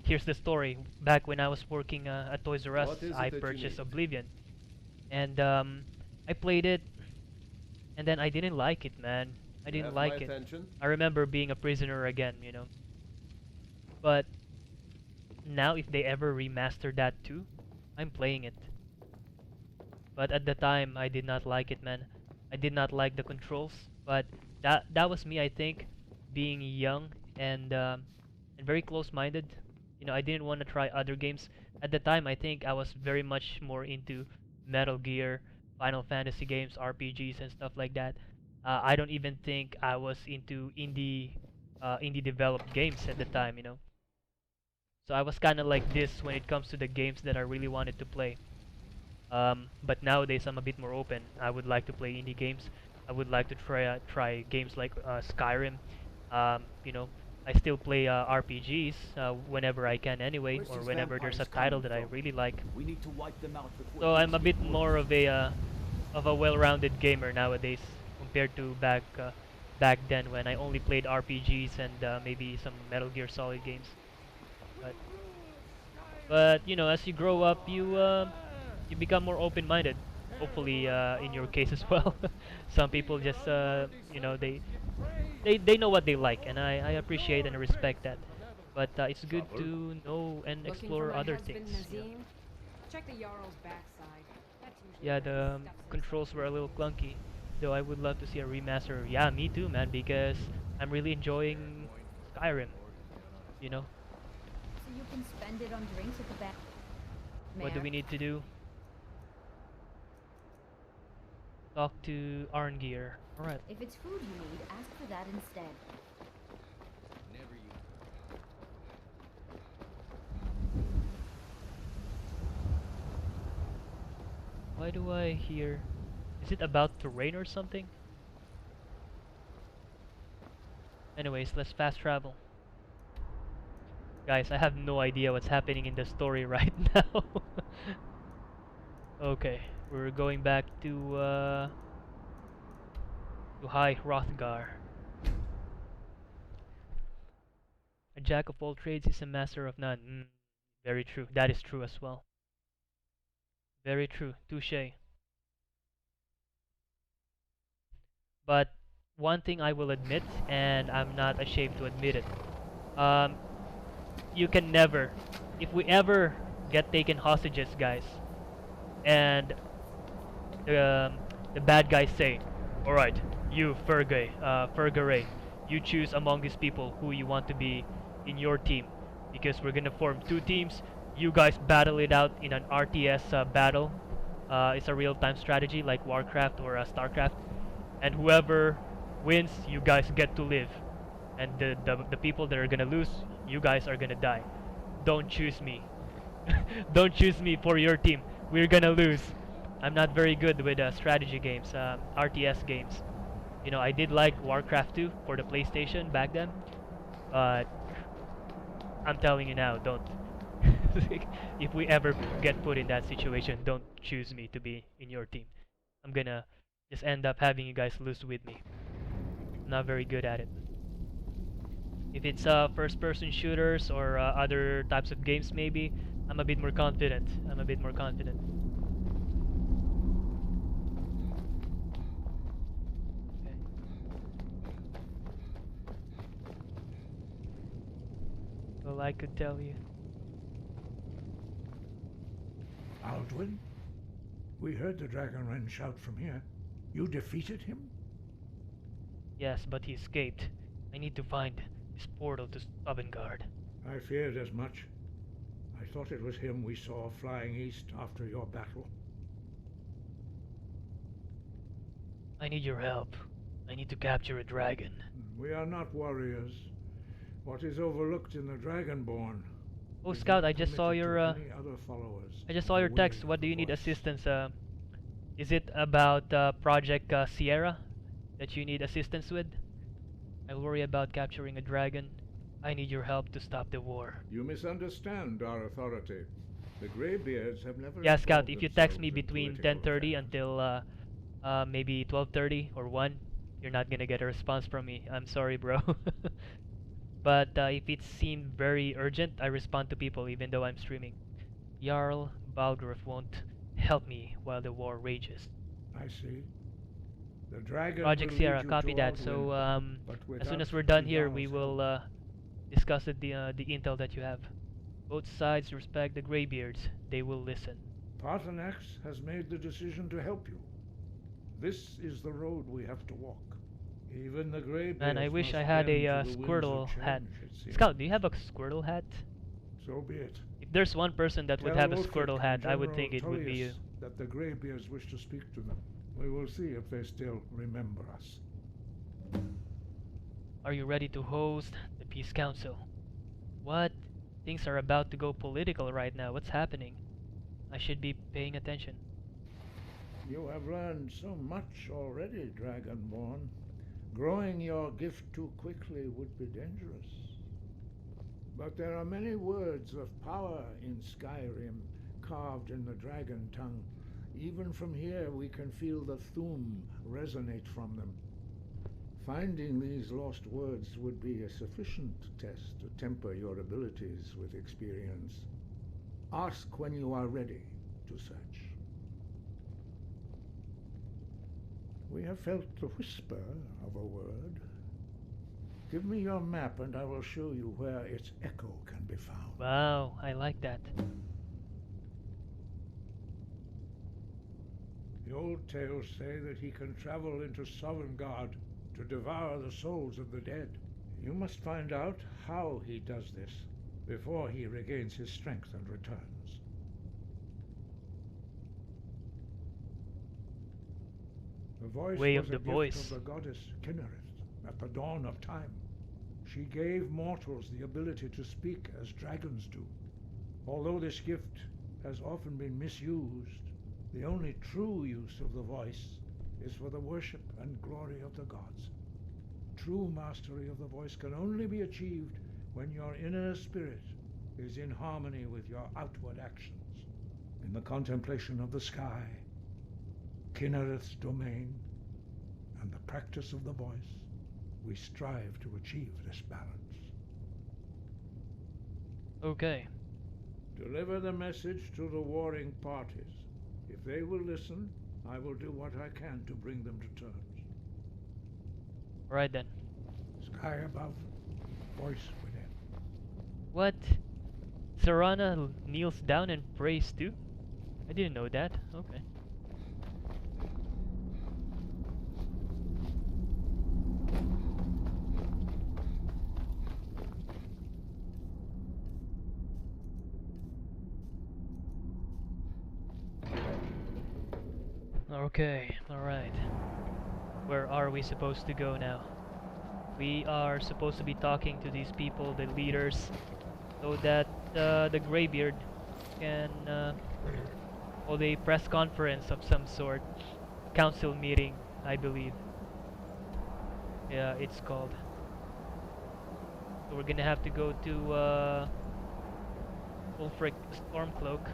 Here's the story. Back when I was working at Toys R Us, What is it I that you purchased need? Oblivion. And I played it, and then I didn't like it, man. I You didn't have like my it. attention? I remember being a prisoner again, you know. But now if they ever remaster that too, I'm playing it. But at the time I did not like it, man. I did not like the controls, but that was me, I think, being young and very close-minded. You know, I didn't want to try other games. At the time, I think I was very much more into Metal Gear, Final Fantasy games, RPGs and stuff like that. I don't even think I was into indie developed games at the time, you know. So I was kind of like this when it comes to the games that I really wanted to play. But nowadays I'm a bit more open. I would like to play indie games. I would like to try games like Skyrim. You know, I still play RPGs whenever I can anyway, Where's or these whenever there's a vampires title coming that I from? really like. We need to wipe them out before So I'm a these bit people- more of a well-rounded gamer nowadays compared to back then when I only played RPGs and maybe some Metal Gear Solid games. But you know, as you grow up, you become more open-minded. Hopefully, in your case as well. Some people just you know, they know what they like, and I appreciate and respect that. But it's good to know and Looking explore for my other husband, things. You know. Nazim? Check the Jarl's backside. That's usually Yeah, where he the stuffs himself. controls were a little clunky, though I would love to see a remaster. Yeah, me too, man, because I'm really enjoying Skyrim. You know, So you can spend it on drinks at the back. what do we need to do? Talk to Arngeir. Alright. If it's food you need, ask for that instead. Why do I hear... Is it about to rain or something? Anyways, let's fast travel. Guys, I have no idea what's happening in the story right now. Okay, we're going back to High Hrothgar. A jack of all trades is a master of none. Very true. That is true as well. Very true. Touche. But one thing I will admit, and I'm not ashamed to admit it, you can never, if we ever get taken hostages, guys, and the bad guys say, alright, you Fergare, you choose among these people who you want to be in your team, because we're gonna form two teams. You guys battle it out in an RTS battle. It's a real-time strategy like Warcraft or Starcraft, and whoever wins, you guys get to live, and the people that are gonna lose, you guys are gonna die. Don't choose me. Don't choose me for your team. We're gonna lose. I'm not very good with strategy games, RTS games. You know, I did like Warcraft 2 for the PlayStation back then, but I'm telling you now, don't. If we ever get put in that situation, don't choose me to be in your team. I'm gonna just end up having you guys lose with me. I'm not very good at it. If it's first-person shooters or other types of games, maybe I'm a bit more confident. I'm a bit more confident. Okay. Well, I could tell you. Aldwin? We heard the Dragon Wren shout from here. You defeated him? Yes, but he escaped. I need to find this portal to Sovngarde. I feared as much. I thought it was him we saw flying east after your battle. I need your help. I need to capture a dragon. We are not warriors. What is overlooked in the Dragonborn? Oh, is Scout, not I just saw permitted your to any other followers I just of saw the your way text. of What do the you need voice. assistance? Is it about Project Sierra that you need assistance with? I worry about capturing a dragon. I need your help to stop the war. You misunderstand our authority. The Greybeards have never Yeah, Scout, involved if you text themselves me in between political 10:30 affairs. until maybe 12:30 or 1, you're not gonna get a response from me. I'm sorry, bro. But if it seemed very urgent, I respond to people even though I'm streaming. Jarl Balgruuf won't help me while the war rages. I see. The dragon Project will Sierra, lead you copy to that. Aldwyn, So but as soon without as we're done the here, we Jarl's will help. discuss the intel that you have. Both sides respect the Greybeards. They will listen. Parthenax has made the decision to help you. This is the road we have to walk. Even the Greybeards Man, I wish must I had bend a to the winds of Squirtle hat. change, it seems. Scout, do you have a Squirtle hat? So be it. If there's one person that would Tell have a Ulfric Squirtle hat, and I would General think it would be you. Tullius that the Greybeards wish to speak to them. We will see if they still remember us. Are you ready to host the Peace Council? What? Things are about to go political right now. What's happening? I should be paying attention. You have learned so much already, Dragonborn. Growing your gift too quickly would be dangerous. But there are many words of power in Skyrim, carved in the dragon tongue. Even from here we can feel the Thu'um resonate from them. Finding these lost words would be a sufficient test to temper your abilities with experience. Ask when you are ready to search. We have felt the whisper of a word. Give me your map and I will show you where its echo can be found. Wow, I like that. The old tales say that he can travel into Sovngarde to devour the souls of the dead. You must find out how he does this before he regains his strength and returns. The voice Way was of the a gift voice. of the goddess Kinnereth at the dawn of time. She gave mortals the ability to speak as dragons do. Although this gift has often been misused, the only true use of the voice is for the worship and glory of the gods. True mastery of the voice can only be achieved when your inner spirit is in harmony with your outward actions. In the contemplation of the sky, Kinnereth's domain, and the practice of the voice, we strive to achieve this balance. Okay. Deliver the message to the warring parties. If they will listen, I will do what I can to bring them to terms. Alright then. Sky above, voice within. What? Serana kneels down and prays too? I didn't know that. Okay. Okay, alright. Where are we supposed to go now? We are supposed to be talking to these people, the leaders, so that the Greybeard can hold a press conference of some sort. Council meeting, I believe. Yeah, it's called. So we're gonna have to go to Ulfric Stormcloak.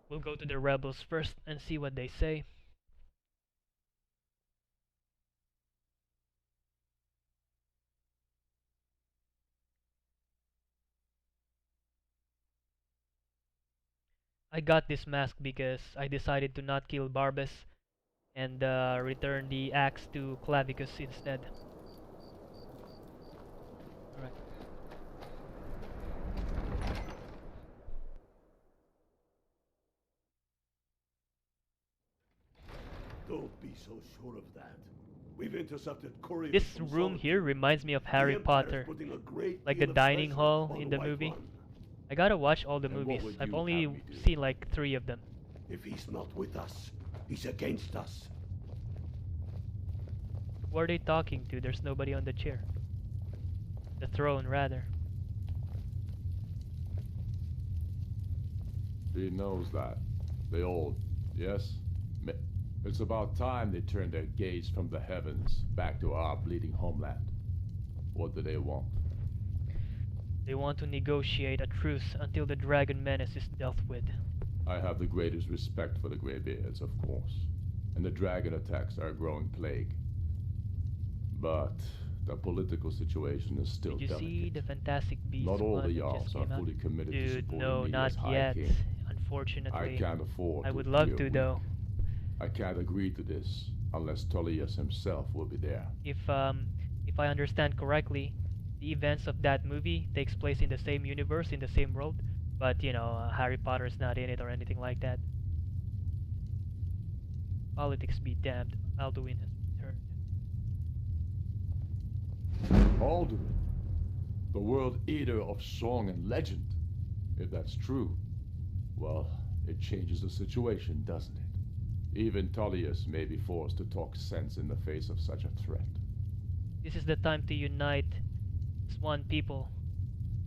We'll go to the rebels first and see what they say. I got this mask because I decided to not kill Barbas and return the axe to Clavicus instead. Alright. Don't be so sure of that. We've intercepted couriers This from room here Solitude. reminds me of The Harry Empire's Potter, putting a great like the deal of dining pressure hall on in the White movie. One. I gotta watch all the And what movies. would I've you only have me do? seen like 3 of them. If he's not with us, he's against us. Who are they talking to? There's nobody on the chair. The throne, rather. He knows that. They all, yes? It's about time they turned their gaze from the heavens back to our bleeding homeland. What do they want? They want to negotiate a truce until the dragon menace is dealt with. I have the greatest respect for the Greybeards, of course, and the dragon attacks are a growing plague. But the political situation is still Did you delicate. see the Fantastic Beasts Not all one the that Jarls just are came out? fully committed to Dude, supporting no, me not as High yet. King. Unfortunately. I can't afford I to would love appear to weak. though. I can't agree to this unless Tullius himself will be there. If I understand correctly, the events of that movie takes place in the same universe, in the same world, but you know, Harry Potter's not in it or anything like that. Politics be damned. Alduin has returned. Alduin, the world eater of song and legend. If that's true, well, it changes the situation, doesn't it? Even Tullius may be forced to talk sense in the face of such a threat. This is the time to unite as one people.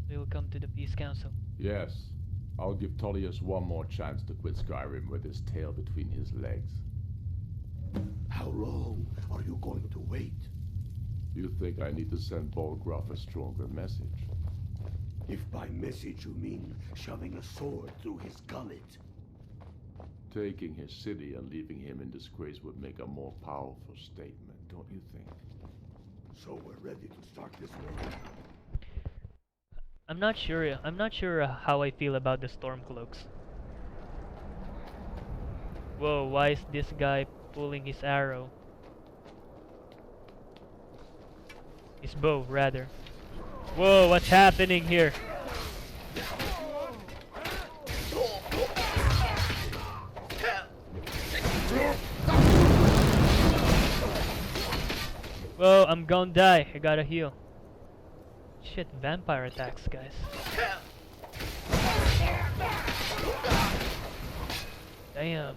We will come to the Peace Council. Yes, I'll give Tullius one more chance to quit Skyrim with his tail between his legs. How long are you going to wait? You think I need to send Bolgraf a stronger message? If by message you mean shoving a sword through his gullet. Taking his city and leaving him in disgrace would make a more powerful statement, don't you think? So we're ready to start this war. I'm not sure how I feel about the Stormcloaks. Whoa, why is this guy pulling his arrow? His bow, rather. Whoa, what's happening here? Whoa, I'm gonna die. I gotta heal. Shit, vampire attacks, guys. Damn.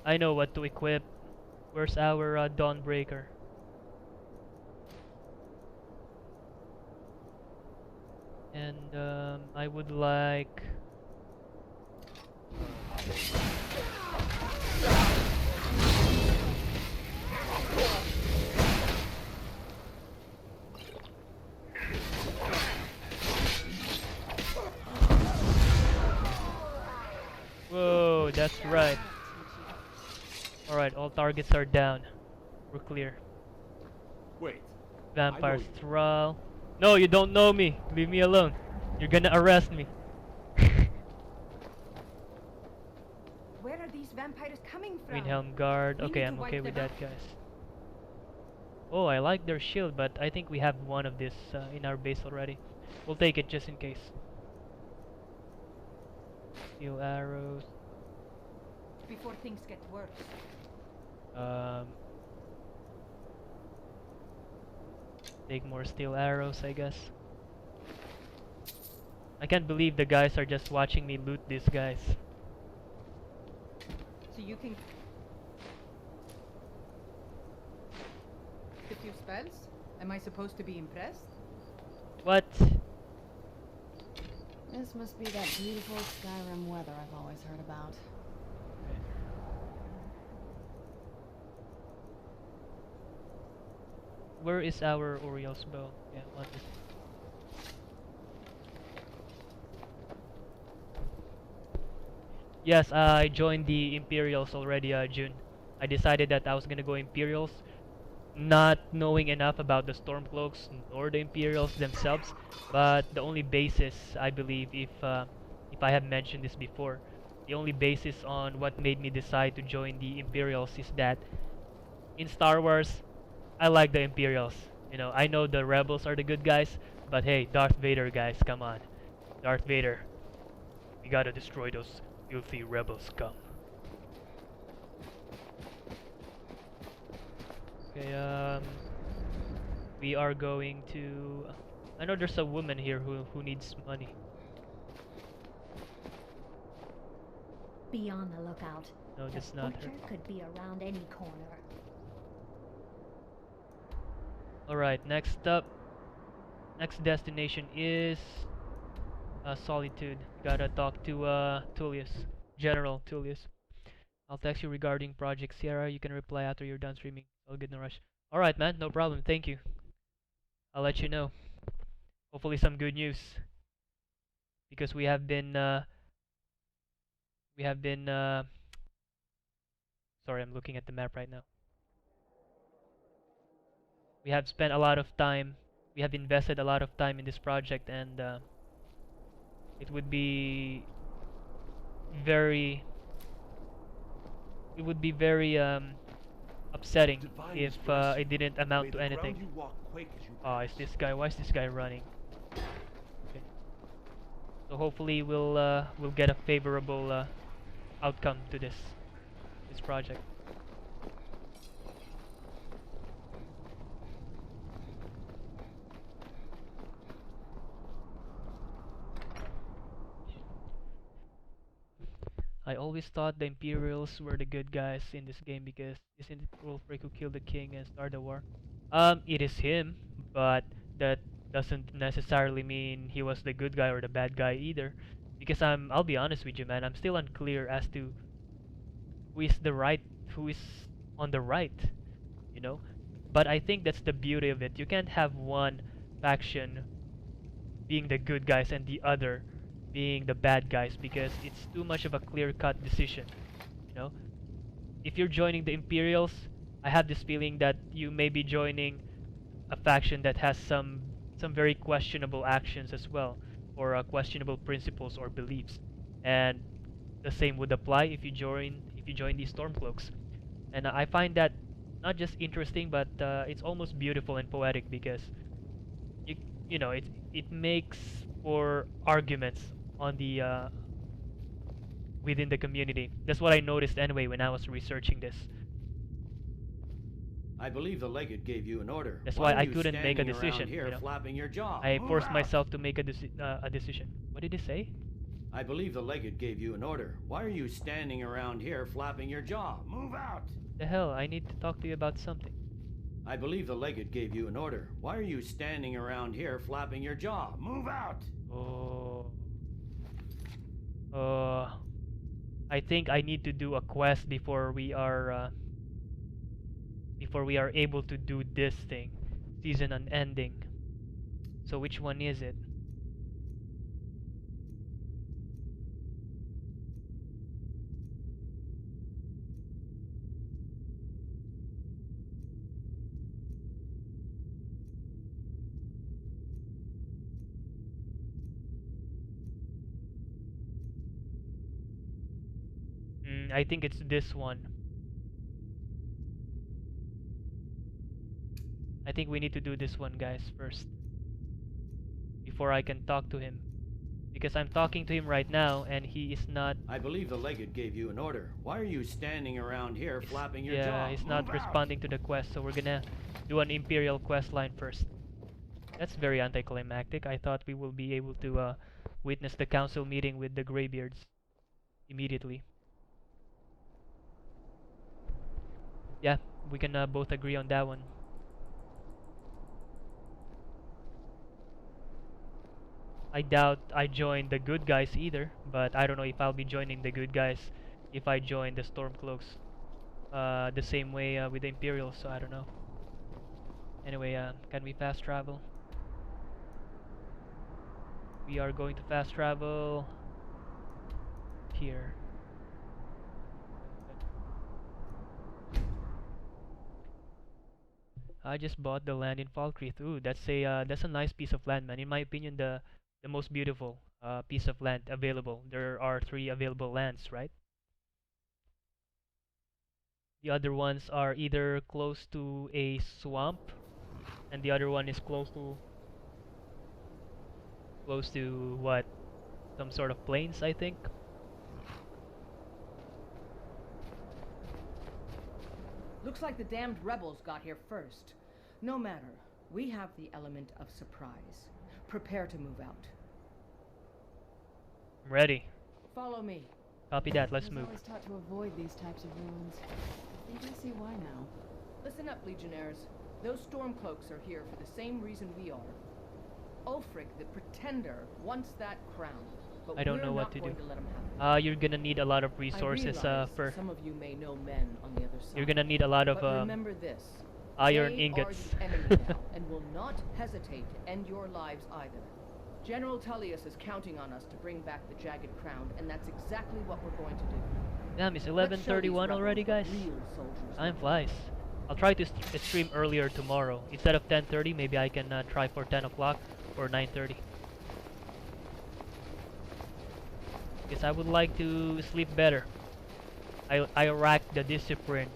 I know what to equip. Where's our Dawnbreaker? And I would like... Whoa, that's right. Alright, all targets are down. We're clear. Wait. Vampire you. Thrall. No, you don't know me. Leave me alone. You're gonna arrest me. Where are these vampires coming from? Greenhelm Guard. We Okay, need to I'm wipe okay with them that, guys. Oh, I like their shield, but I think we have one of this in our base already. We'll take it just in case. Steel arrows. Before things get worse. Take more steel arrows, I guess. I can't believe the guys are just watching me loot these guys. So you can... a few spells? Am I supposed to be impressed? What? This must be that beautiful Skyrim weather I've always heard about. Where is our Oriole's bow? Yeah, what is it? Yes, I joined the Imperials already, June. I decided that I was gonna go Imperials. not knowing enough about the Stormcloaks nor the Imperials themselves, but the only basis, I believe, if I have mentioned this before, the only basis on what made me decide to join the Imperials is that in Star Wars, I like the Imperials. You know, I know the Rebels are the good guys, but hey, Darth Vader, guys, come on. Darth Vader, we gotta destroy those filthy rebel scum. Okay, we are going to... I know there's a woman here who needs money. Be on the lookout. No, The that's not her. butcher could be around any corner. Alright, next up. Next destination is... Solitude. Gotta talk to Tullius. General Tullius. I'll text you regarding Project Sierra. You can reply after you're done streaming. I'll get no rush. Alright, man, no problem. Thank you. I'll let you know. Hopefully some good news. Because we have been sorry, I'm looking at the map right now. We have spent a lot of time, we have invested a lot of time in this project, and it would be very upsetting if it didn't amount to anything. Oh, is this guy? Why is this guy running? Okay. So hopefully we'll get a favorable outcome to this project. I always thought the Imperials were the good guys in this game because isn't it Ulfric who killed the king and started the war? It is him, but that doesn't necessarily mean he was the good guy or the bad guy either. Because I'll be honest with you, man, I'm still unclear as to who is on the right, you know? But I think that's the beauty of it. You can't have one faction being the good guys and the other being the bad guys because it's too much of a clear-cut decision, you know? If you're joining the Imperials, I have this feeling that you may be joining a faction that has some very questionable actions as well, or questionable principles or beliefs. And the same would apply if you join the Stormcloaks. And I find that not just interesting, but it's almost beautiful and poetic because you you know it makes for arguments on the within the community. That's what I noticed anyway when I was researching this. I believe the legate gave you an order. That's why I couldn't make a decision. Here You know? flapping your jaw. I Move forced out. myself to make a decision. What did he say? I believe the legate gave you an order. Why are you standing around here flapping your jaw? Move out! The hell, I need to talk to you about something. I believe the legate gave you an order. Why are you standing around here flapping your jaw? Move out! Oh. I think I need to do a quest before we are able to do this thing. Season unending. So which one is it? I think it's this one. I think we need to do this one, guys, first. Before I can talk to him. Because I'm talking to him right now and he is not... I believe the legate gave you an order. Why are you standing around here flapping your jaw? Yeah, he's not responding to the quest, so we're gonna do an Imperial quest line first. That's very anticlimactic. I thought we will be able to witness the council meeting with the Greybeards immediately. Yeah, we can both agree on that one. I doubt I joined the good guys either, but I don't know if I'll be joining the good guys if I join the Stormcloaks the same way with the Imperials, so I don't know. Anyway, can we fast travel? We are going to fast travel here. I just bought the land in Falkreath. Ooh, that's a nice piece of land, man. In my opinion, the most beautiful piece of land available. There are three available lands, right? The other ones are either close to a swamp, and the other one is close to what? Some sort of plains, I think. Looks like the damned rebels got here first. No matter. We have the element of surprise. Prepare to move out. I'm ready. Follow me. Copy that. Let's I was move. always taught to avoid these types of ruins. I think I see why now. Listen up, Legionnaires. Those Stormcloaks are here for the same reason we are. Ulfric, the Pretender, wants that crown. But I don't know what to do. we're not going to let him have it. You're gonna need a lot of I resources. realize For some of you may know men on the other side. you're gonna need a lot of But remember this. iron They ingots. are the enemy now, and will not hesitate to end your lives either. General Tullius is counting on us to bring back the Jagged Crown, and that's exactly what we're going to do. Damn, it's Let's show these 11:31 rebels already, what guys. real soldiers Time look flies. I'll try to stream earlier tomorrow. Instead of 10:30, maybe I can try for 10 o'clock or 9:30. Because I would like to sleep better. I lack the discipline.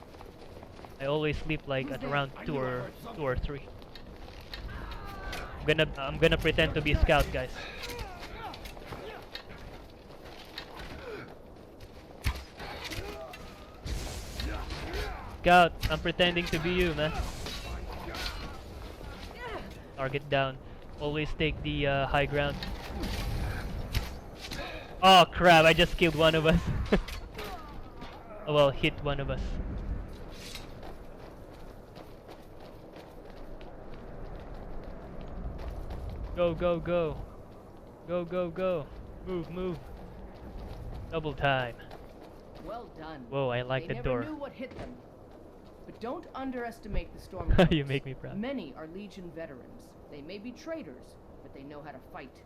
I always sleep like at around 2 or 3. I'm gonna pretend to be a scout, guys. Scout, I'm pretending to be you, man. Target down. Always take the high ground. Oh crap, I just killed one of us. Oh, well, hit one of us. Go, go, go. Go, go, go. Move, move. Double time. Well done. Whoa, I like they the door. never knew what hit them. But don't underestimate the Stormcloaks. You make me proud. Many are Legion veterans. They may be traitors, but they know how to fight.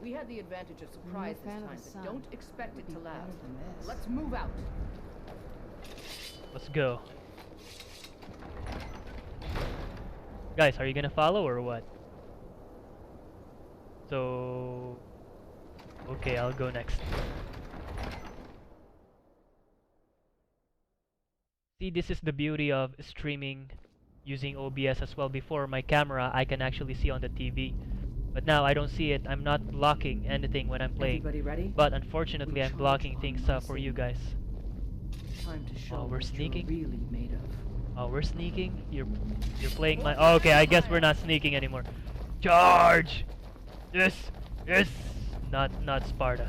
We had the advantage of surprise this fan of time, the but sun. don't expect it Would to be better last. than this. Let's move out. Let's go. Guys, are you gonna follow or what? So... Okay, I'll go next. See, this is the beauty of streaming using OBS as well. Before, my camera, I can actually see on the TV. But now I don't see it. I'm not blocking anything when I'm playing. Everybody ready? But unfortunately, I'm blocking things for you guys. Time to show Oh, we're what sneaking? you're really made of. Oh, we're sneaking? You're playing my... Oh, okay, I guess we're not sneaking anymore. Charge! Yes! Yes! Not Sparta.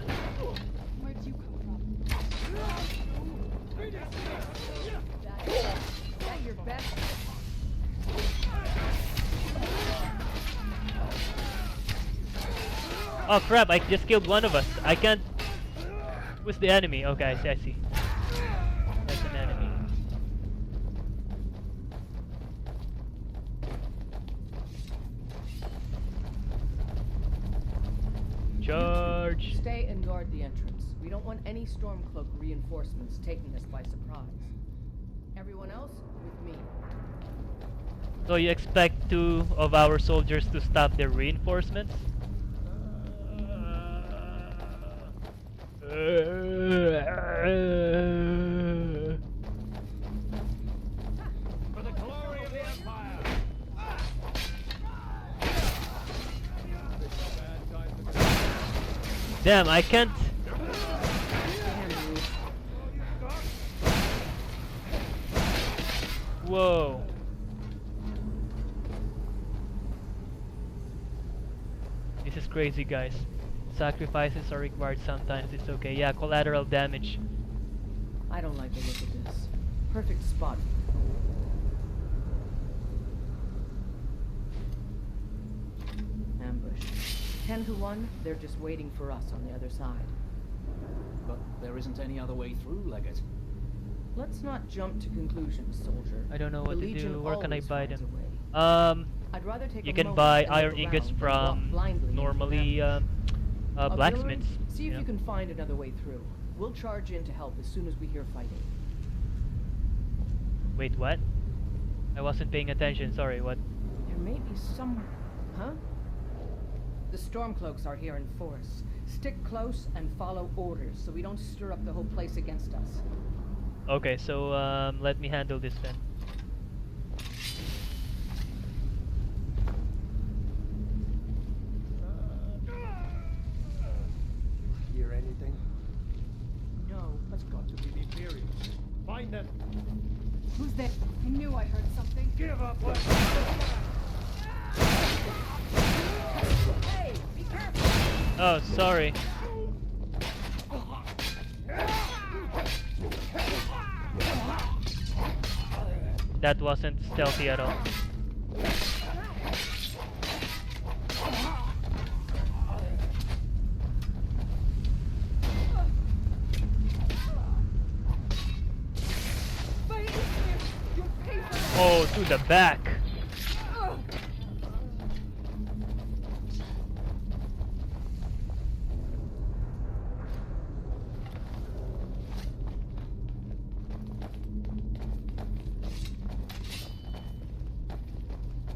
Where did you come from? Is that your best? Oh crap, I just killed one of us. I can't... Who's the enemy? Okay, I see. That's an enemy. Charge! Stay and guard the entrance. We don't want any Stormcloak reinforcements taking us by surprise. Everyone else, with me. So you expect 2 of our soldiers to stop their reinforcements? For the glory of the Empire! Damn, I can't... Whoa. This is crazy, guys. Sacrifices are required sometimes, it's okay. Yeah, collateral damage. I don't like the look of this. Perfect spot. Ambush. 10 to 1, they're just waiting for us on the other side. But there isn't any other way through, Legate. Let's not jump to conclusions, soldier. I don't know what The to Legion do. Where can I always buy finds them? a way. I'd rather take You a can moment buy and iron look ingots around than walk from blindly into normally an ambush. blacksmiths. Auxiliaries, see if know? you can find another way through. We'll charge in to help as soon as we hear fighting. Wait, what? I wasn't paying attention, sorry, what? There may be some... Huh? The Stormcloaks are here in force. Stick close and follow orders so we don't stir up the whole place against us. Okay, so let me handle this then. Hear anything? No. That's got to be the Imperials. Find them! Who's there? I knew I heard something. Give up! Hey, be careful! Oh, sorry. That wasn't stealthy at all. Oh, to the back.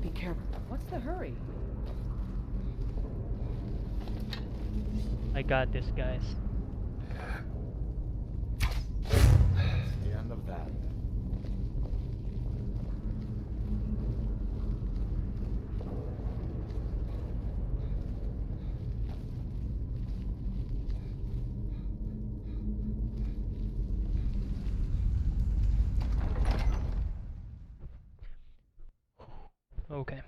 Be careful. What's the hurry? I got this, guys. The end of that. Okay.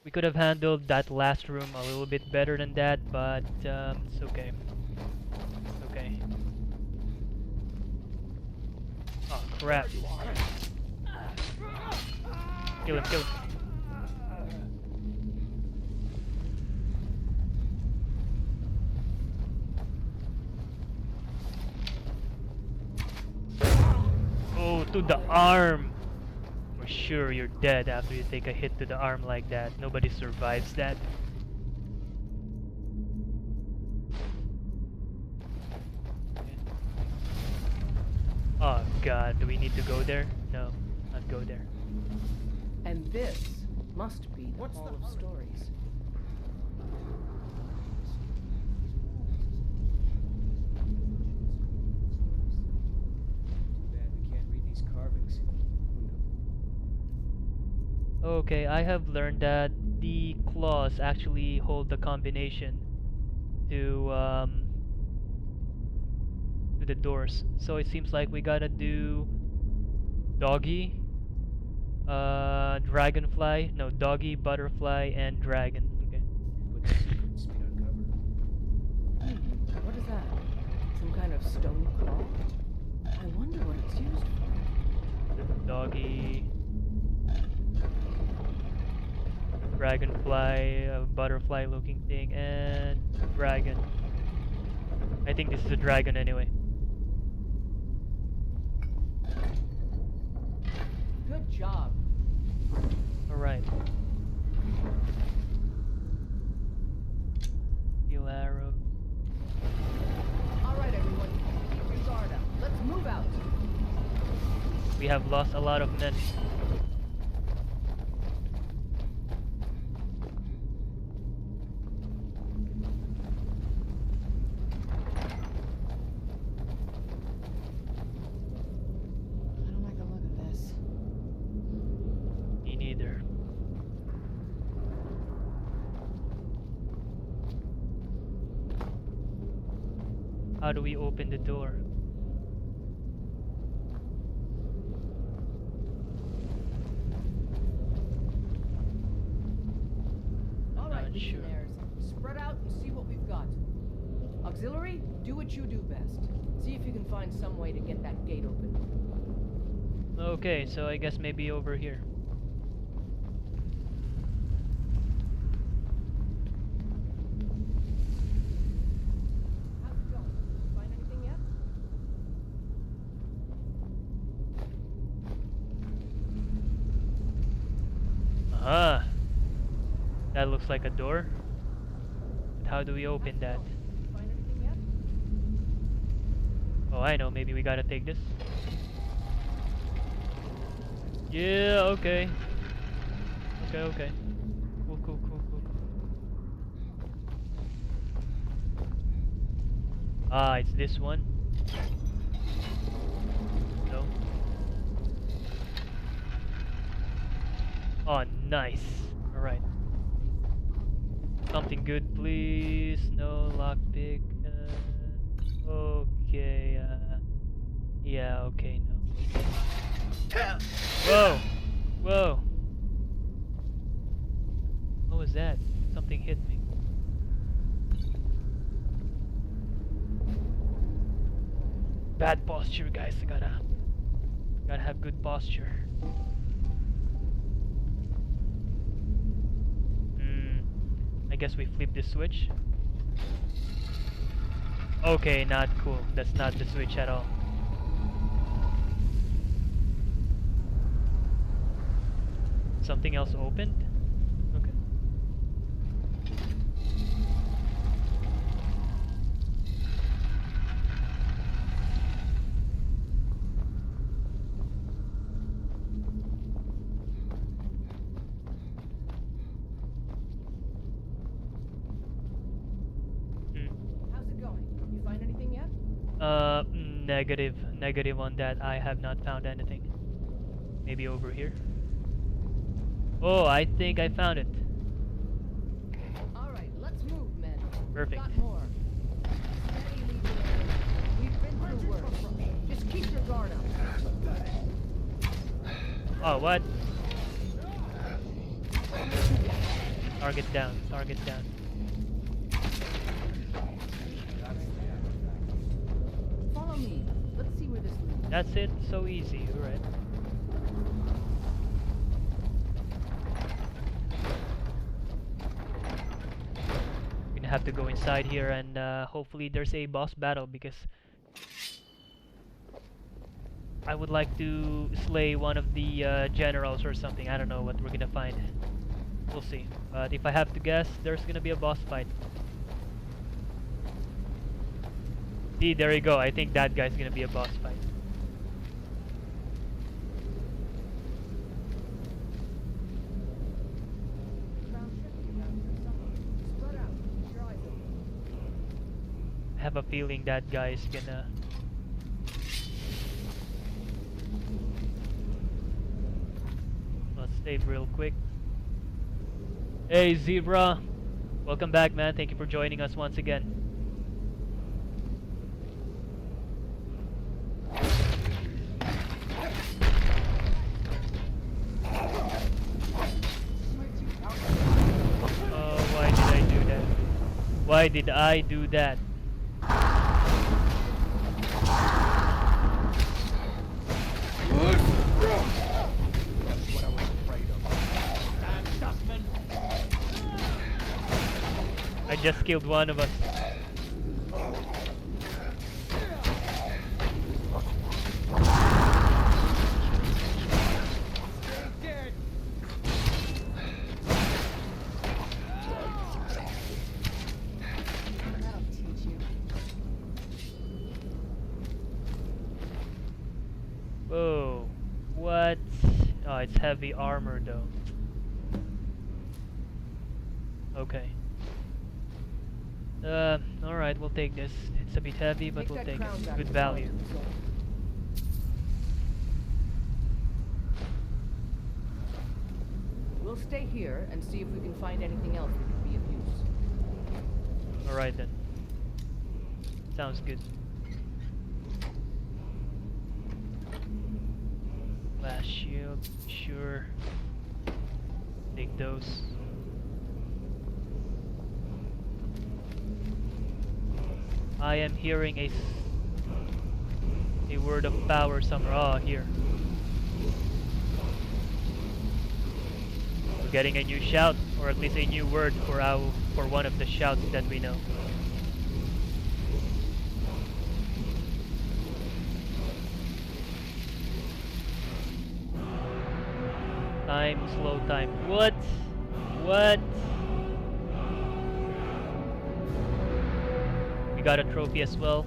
We could have handled that last room a little bit better than that, but it's okay. It's okay. Oh crap. Kill him, kill him. Oh, to the arm! For sure you're dead after you take a hit to the arm like that. Nobody survives that. Oh god, do we need to go there? No, not go there. And this must be the Hall of Stories. Too bad we can't read these carvings. Okay, I have learned that the claws actually hold the combination to the doors. So it seems like we gotta do doggy, dragonfly, no, doggy, butterfly, and dragon. Okay. What is that? Some kind of stone claw? I wonder what it's used for. Doggy, dragonfly, a butterfly looking thing, and dragon. I think this is a dragon anyway. Good job. Alright. Steel arrow. Alright everyone, keep your guard up. Let's move out. We have lost a lot of men. I don't like the look of this. Me neither. How do we open the door? Alright, Not sure. legionnaires. Spread out and see what we've got. Auxiliary, do what you do best. See if you can find some way to get that gate open. Okay, so I guess maybe over here. How's it going? Find anything yet? Ah, that looks like a door. But how do we open that? Find anything yet? Oh, I know. Maybe we gotta take this. Yeah, okay. Okay. Cool. Ah, it's this one. No. Oh, nice. Alright. Something good, please. No lockpick. Okay, yeah, okay, no. Whoa! Whoa! What was that? Something hit me. Bad posture, guys. I gotta have good posture. I guess we flip the switch. Okay, not cool. That's not the switch at all. Something else opened? Okay. How's it going? You find anything yet? Negative on that. I have not found anything. Maybe over here. Oh, I think I found it. Alright, let's move, men. Perfect. Got more. Steady, Legionnaires. We've been through worse. Just keep your guard up. Oh, what? Target down. Follow me. Let's see where this leads. That's it. So easy. Alright. Gonna have to go inside here and hopefully there's a boss battle because I would like to slay one of the generals or something. I don't know what we're gonna find. We'll see. But if I have to guess, there's gonna be a boss fight. See, there you go. I think that guy's gonna be a boss fight. I have a feeling that guy is gonna... Let's save real quick. Hey Zebra! Welcome back, man. Thank you for joining us once again. Oh, why did I do that? Why did I do that? I just killed one of us. Whoa, what? Oh, it's heavy armor though. Okay. Alright, we'll take this. It's a bit heavy, but we'll take it. Good value. We'll stay here and see if we can find anything else that could be of use. Alright then. Sounds good. Blast shield, sure. Take those. I am hearing a word of power somewhere. Oh, here. We're getting a new shout, or at least a new word for one of the shouts that we know. Time, slow time. What? What? We got a trophy as well.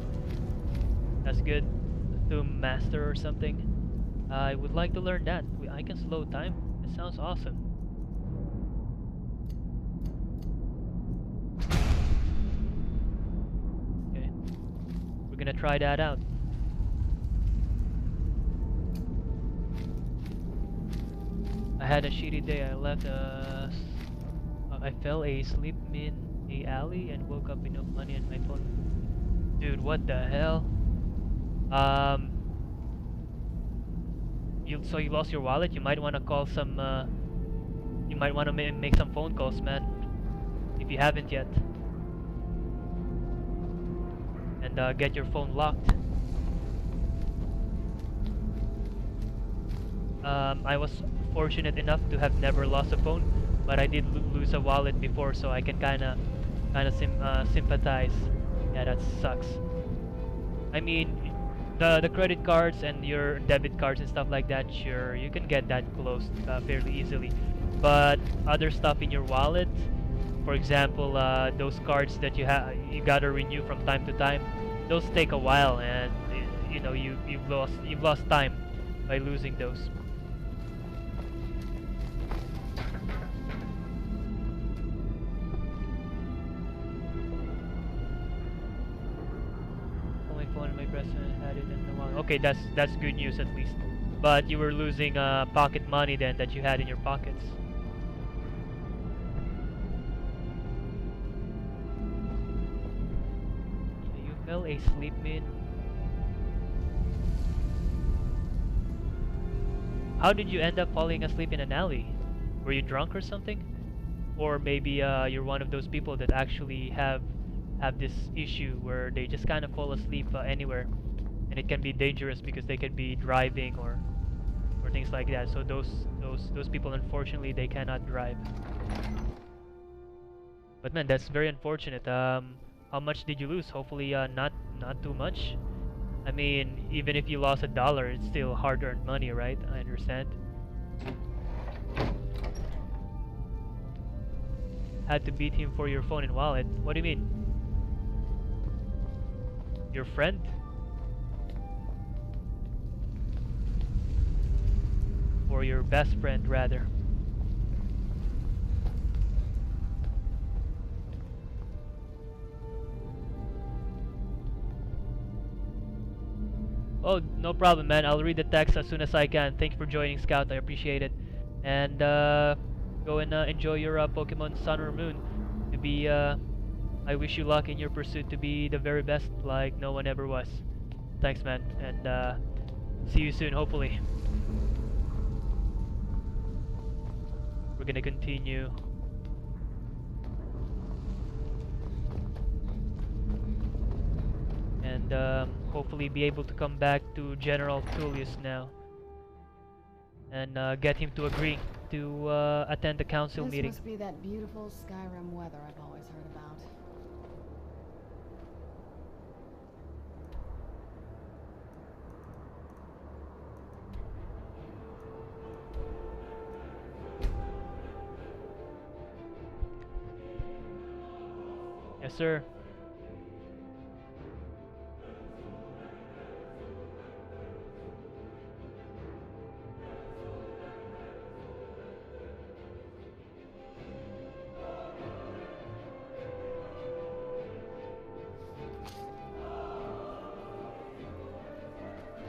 That's good. Tomb Master or something. I would like to learn that. I can slow time. It sounds awesome. Okay. We're gonna try that out. I had a shitty day. I left I fell asleep in a alley and woke up with no money on my phone. Dude, what the hell? So you lost your wallet? You might want to call some you might want to make some phone calls, man, if you haven't yet. And get your phone locked. I was fortunate enough to have never lost a phone, but I did lose a wallet before, so I can kind of sympathize. Yeah, that sucks. I mean, the credit cards and your debit cards and stuff like that, sure, you can get that closed fairly easily. But other stuff in your wallet, for example, those cards that you gotta renew from time to time, those take a while, and you know you've lost time by losing those. Only phone in my breast and had it in the wallet. Okay, that's good news at least. But you were losing pocket money then that you had in your pockets. You fell asleep in. How did you end up falling asleep in an alley? Were you drunk or something? Or maybe you're one of those people that actually have this issue where they just kind of fall asleep anywhere, and it can be dangerous because they can be driving or things like that. So those people, unfortunately, they cannot drive. But man, that's very unfortunate. How much did you lose? Hopefully, not too much. I mean, even if you lost $1, it's still hard-earned money, right? I understand. Had to beat him for your phone and wallet. What do you mean? Your friend? Or your best friend, rather? Oh, no problem, man. I'll read the text as soon as I can. Thanks for joining, Scout. I appreciate it. And go and enjoy your Pokemon Sun or Moon. To be, I wish you luck in your pursuit to be the very best, like no one ever was. Thanks, man. And see you soon, hopefully. We're gonna continue. And hopefully be able to come back to General Tullius now and get him to agree to attend the council meeting. This must be that beautiful Skyrim weather I've always heard about. Yes, sir.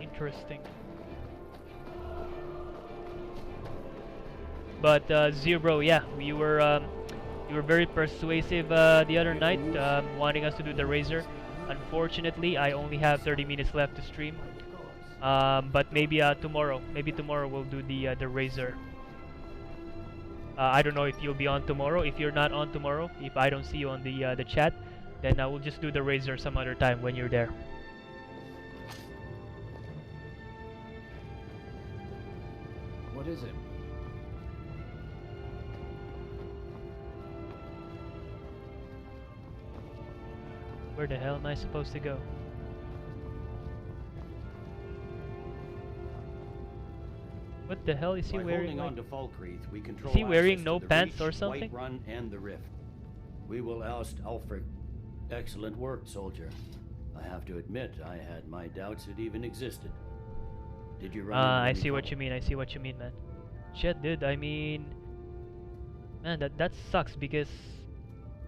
Interesting. But Zero, yeah, you were very persuasive the other night, wanting us to do the Razor. Unfortunately, I only have 30 minutes left to stream. But maybe tomorrow we'll do the Razor. I don't know if you'll be on tomorrow. If you're not on tomorrow, if I don't see you on the chat, then I will just do the Razor some other time when you're there. What is it? Where the hell am I supposed to go? What the hell is he wearing? Holding on to Falkreath, we control is he wearing access no to the pants Reach, or something? Whiterun, and the Rift. We will oust Ulfric. Excellent work, soldier. I have to admit, I had my doubts it even existed. Did you run into I any see what trouble? you mean. I see what you mean, man. Shit, dude. I mean, man, that sucks because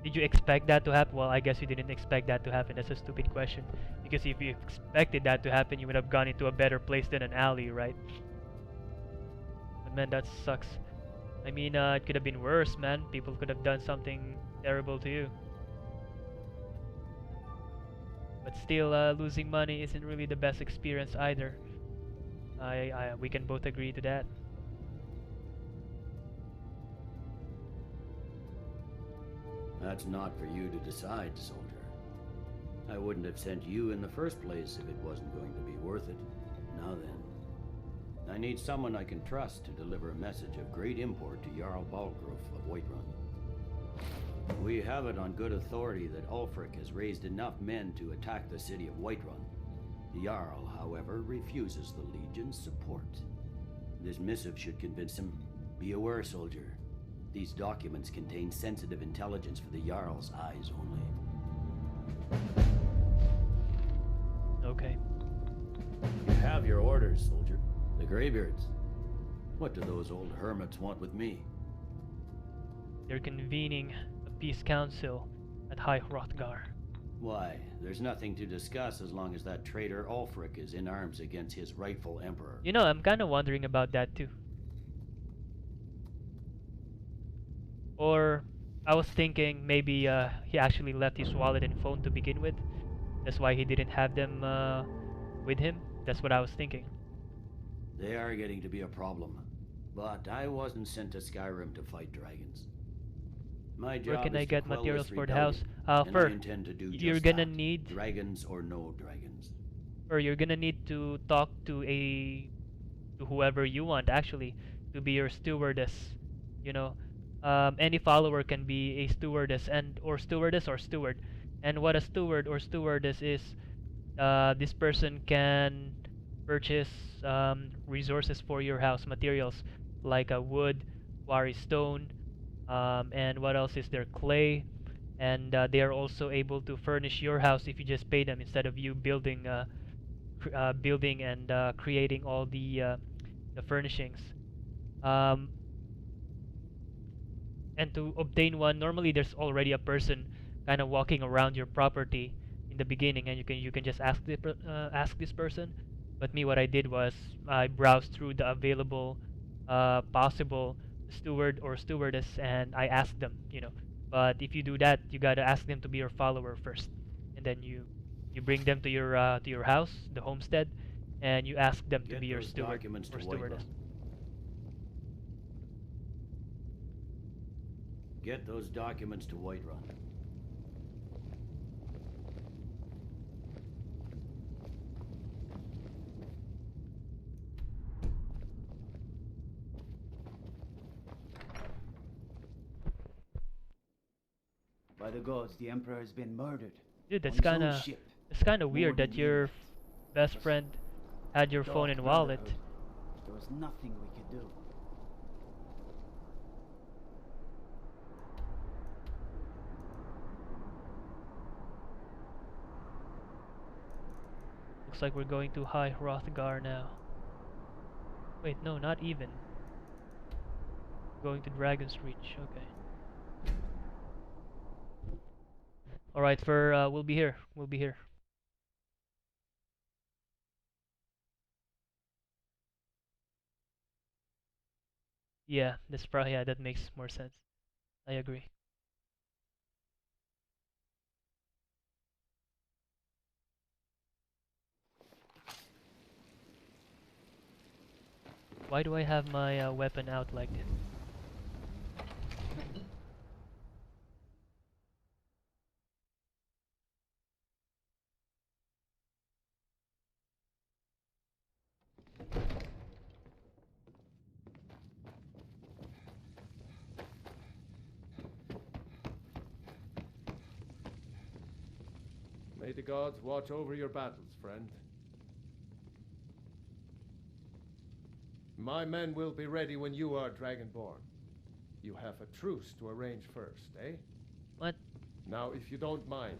did you expect that to happen? Well, I guess you didn't expect that to happen. That's a stupid question. Because if you expected that to happen, you would have gone into a better place than an alley, right? But man, that sucks. I mean, it could have been worse, man. People could have done something terrible to you. But still, losing money isn't really the best experience either. We can both agree to that. That's not for you to decide, soldier. I wouldn't have sent you in the first place if it wasn't going to be worth it. Now then, I need someone I can trust to deliver a message of great import to Jarl Balgruf of Whiterun. We have it on good authority that Ulfric has raised enough men to attack the city of Whiterun. The Jarl, however, refuses the Legion's support. This missive should convince him. Be aware, soldier. These documents contain sensitive intelligence for the Jarl's eyes only. Okay. You have your orders, soldier. The Greybeards. What do those old hermits want with me? They're convening a peace council at High Hrothgar. Why, there's nothing to discuss as long as that traitor Ulfric is in arms against his rightful emperor. You know, I'm kind of wondering about that too. Or I was thinking maybe he actually left his wallet and phone to begin with. That's why he didn't have them with him. That's what I was thinking. They are getting to be a problem. But I wasn't sent to Skyrim to fight dragons. My job Where can is I to get quell materials this for the rebellion, house? and I intend to do you're just gonna that. need Dragons or no dragons. you're gonna need to talk to whoever you want actually to be your stewardess. You know, any follower can be a stewardess or stewardess or steward. And what a steward or stewardess is, this person can purchase resources for your house, materials like wood, quarry stone, and what else is there? Clay, and they are also able to furnish your house if you just pay them instead of you building and creating all the furnishings. Um, and to obtain one, normally there's already a person kind of walking around your property in the beginning, and you can just ask this person. But me, what I did was I browsed through the available possible steward or stewardess, and I asked them. But if you do that, you gotta ask them to be your follower first, and then you bring them to your house, the homestead, and you ask them to be your steward or stewardess. Get those documents to Whiterun. By the gods, the Emperor has been murdered. Dude, On his own ship. it's kind of weird More that than your enough. best friend had your phone and wallet. There was nothing we could do. Looks like we're going to High Hrothgar now. Wait, no, not even. Going to Dragon's Reach, okay. Alright, we'll be here. We'll be here. Yeah, that makes more sense. I agree. Why do I have my weapon out like this? May the gods watch over your battles, friend. My men will be ready when you are Dragonborn. You have a truce to arrange first, eh? What? Now, if you don't mind,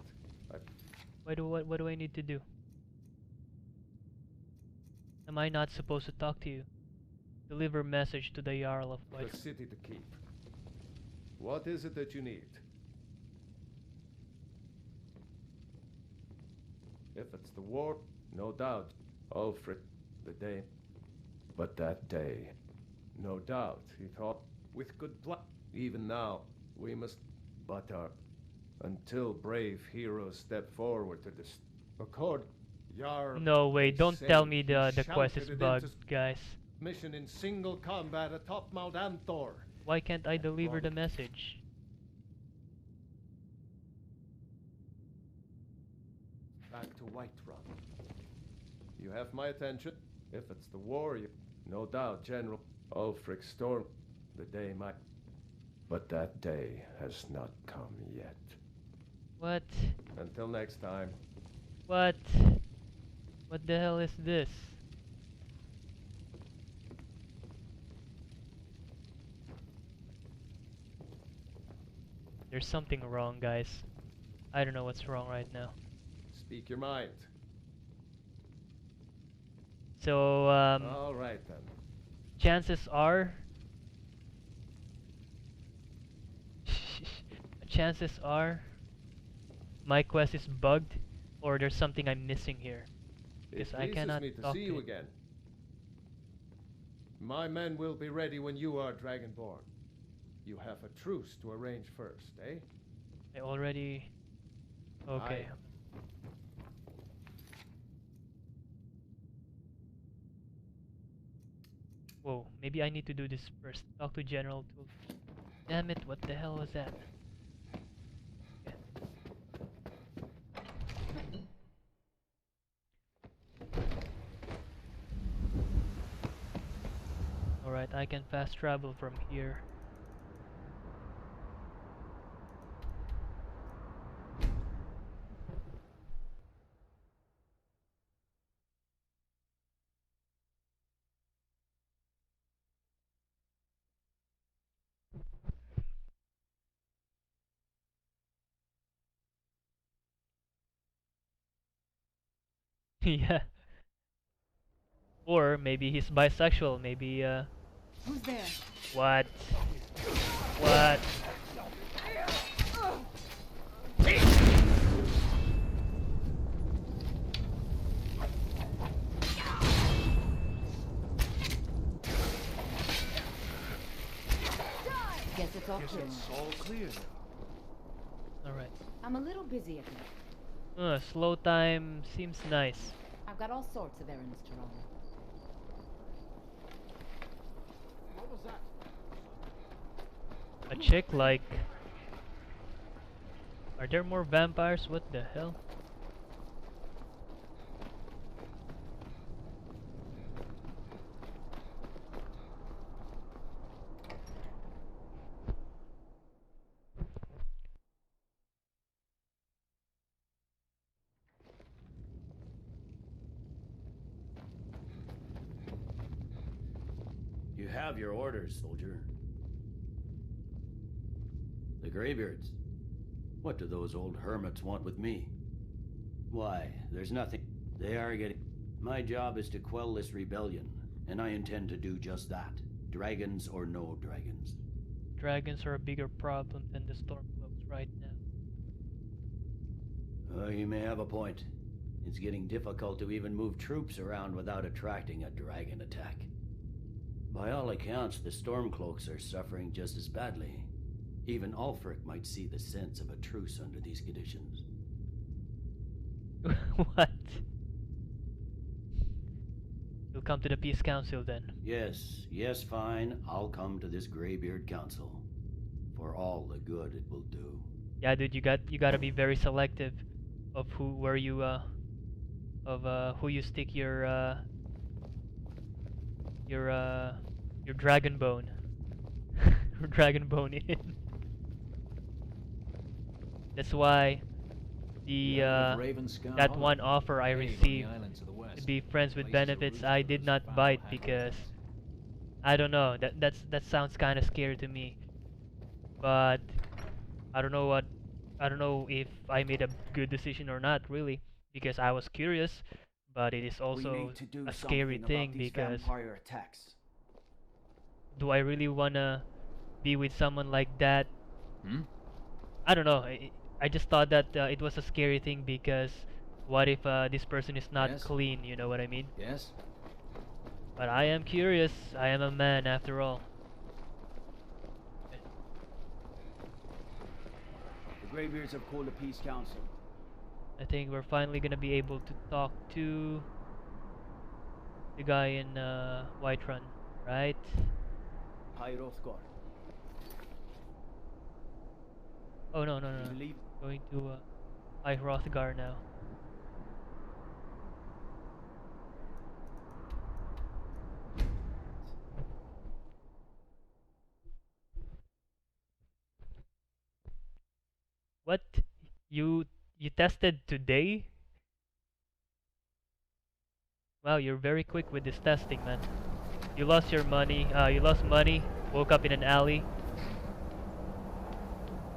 What do I need to do? Am I not supposed to talk to you? Deliver message to the Jarl of White. The city to keep. What is it that you need? If it's the war, no doubt. Ulfric, the day. But that day, no doubt, he thought, with good plan. Even now, we must but until brave heroes step forward to this accord. Jarl. No way, don't tell me the quest is shouted bugged, into guys. Mission in single combat atop Mount Anthor. Why can't I deliver the message? Back to Whiterun. You have my attention. If it's the warrior, no doubt, General Ulfric Storm, the day might. But that day has not come yet. What? Until next time. What? What the hell is this? There's something wrong, guys. I don't know what's wrong right now. Speak your mind. So, All right then. chances are... chances are... my quest is bugged, or there's something I'm missing here. Because I cannot me to talk see to you him. again. My men will be ready when you are Dragonborn. You have a truce to arrange first, eh? I already... okay. Whoa, maybe I need to do this first. Talk to General Tool. Damn it, what the hell was that? Okay. Alright, I can fast travel from here. Yeah. Or maybe he's bisexual, maybe Who's there? What? What? Guess it's all clear. all clear now. Alright. I'm a little busy at night. Slow time seems nice. I've got all sorts of errands to run. What was that? A chick like... Are there more vampires? What the hell? You have your orders, soldier. The Greybeards. What do those old hermits want with me? Why, there's nothing. They are getting... My job is to quell this rebellion, and I intend to do just that. Dragons or no dragons. Dragons are a bigger problem than the Stormcloaks right now. You may have a point. It's getting difficult to even move troops around without attracting a dragon attack. By all accounts, the Stormcloaks are suffering just as badly. Even Ulfric might see the sense of a truce under these conditions. What? You'll come to the Peace Council then? Yes, fine. I'll come to this Greybeard Council. For all the good it will do. Yeah, dude, you gotta be very selective of who you stick your dragon bone dragon bone in. That's why the that one offer I received to be friends with benefits, I did not bite because I don't know, that sounds kind of scary to me. But I don't know if I made a good decision or not, really, because I was curious. but it is also we need to do a scary something thing about these because vampire attacks. do I really wanna be with someone like that? Hmm? I don't know. I just thought that it was a scary thing because what if this person is not Yes? clean? You know what I mean? Yes? But I am curious. I am a man after all. The Greybeards have called a peace council. I think we're finally gonna be able to talk to the guy in Whiterun, right? High Hrothgar. Oh no no You no! believe Going to High Hrothgar now. What? You tested today? Wow, you're very quick with this testing, man. You lost your money. You lost money. Woke up in an alley.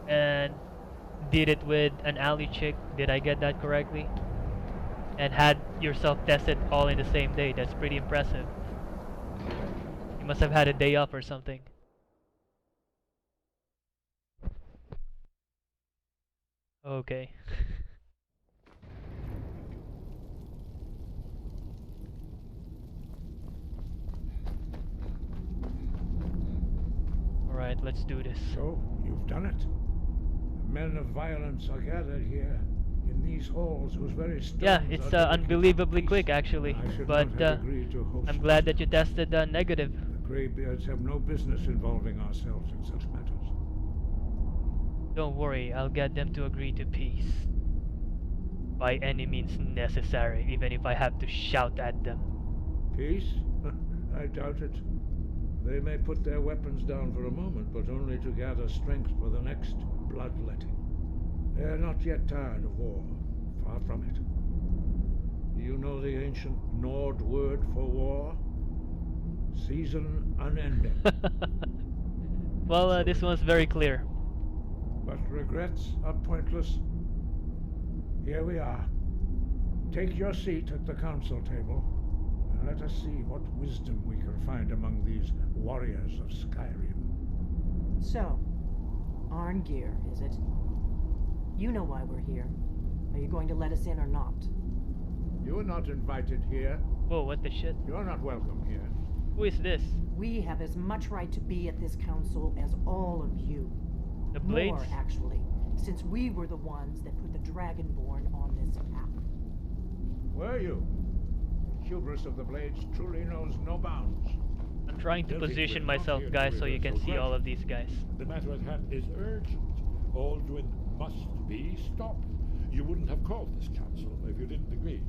And did it with an alley chick. Did I get that correctly? And had yourself tested all in the same day. That's pretty impressive. You must have had a day off or something. Okay. Alright, let's do this. So, you've done it. The men of violence are gathered here in these halls whose very stones Yeah, are it's dedicated to unbelievably peace. quick actually. I should But not have agreed to host I'm glad this. that you tested negative. The Greybeards have no business involving ourselves in such matters. Don't worry, I'll get them to agree to peace. By any means necessary, even if I have to shout at them. Peace? I doubt it. They may put their weapons down for a moment, but only to gather strength for the next bloodletting. They are not yet tired of war. Far from it. You know the ancient Nord word for war? Season unending. Well, this one's very clear. But regrets are pointless. Here we are. Take your seat at the council table, and let us see what wisdom we can find among these warriors of Skyrim. So, Arngeir, is it? You know why we're here. Are you going to let us in or not? You're not invited here. Whoa, what the shit? You're not welcome here. Who is this? We have as much right to be at this council as all of you. The Blades? More, actually, since we were the ones that put the Dragonborn on this path. Were you? Hubris of the Blades truly knows no bounds. I'm trying to Delphi, position we're not myself, here to guys, so you can rehearse see your all of these guys. The matter at hand is urgent. Alduin must be stopped. You wouldn't have called this council if you didn't agree.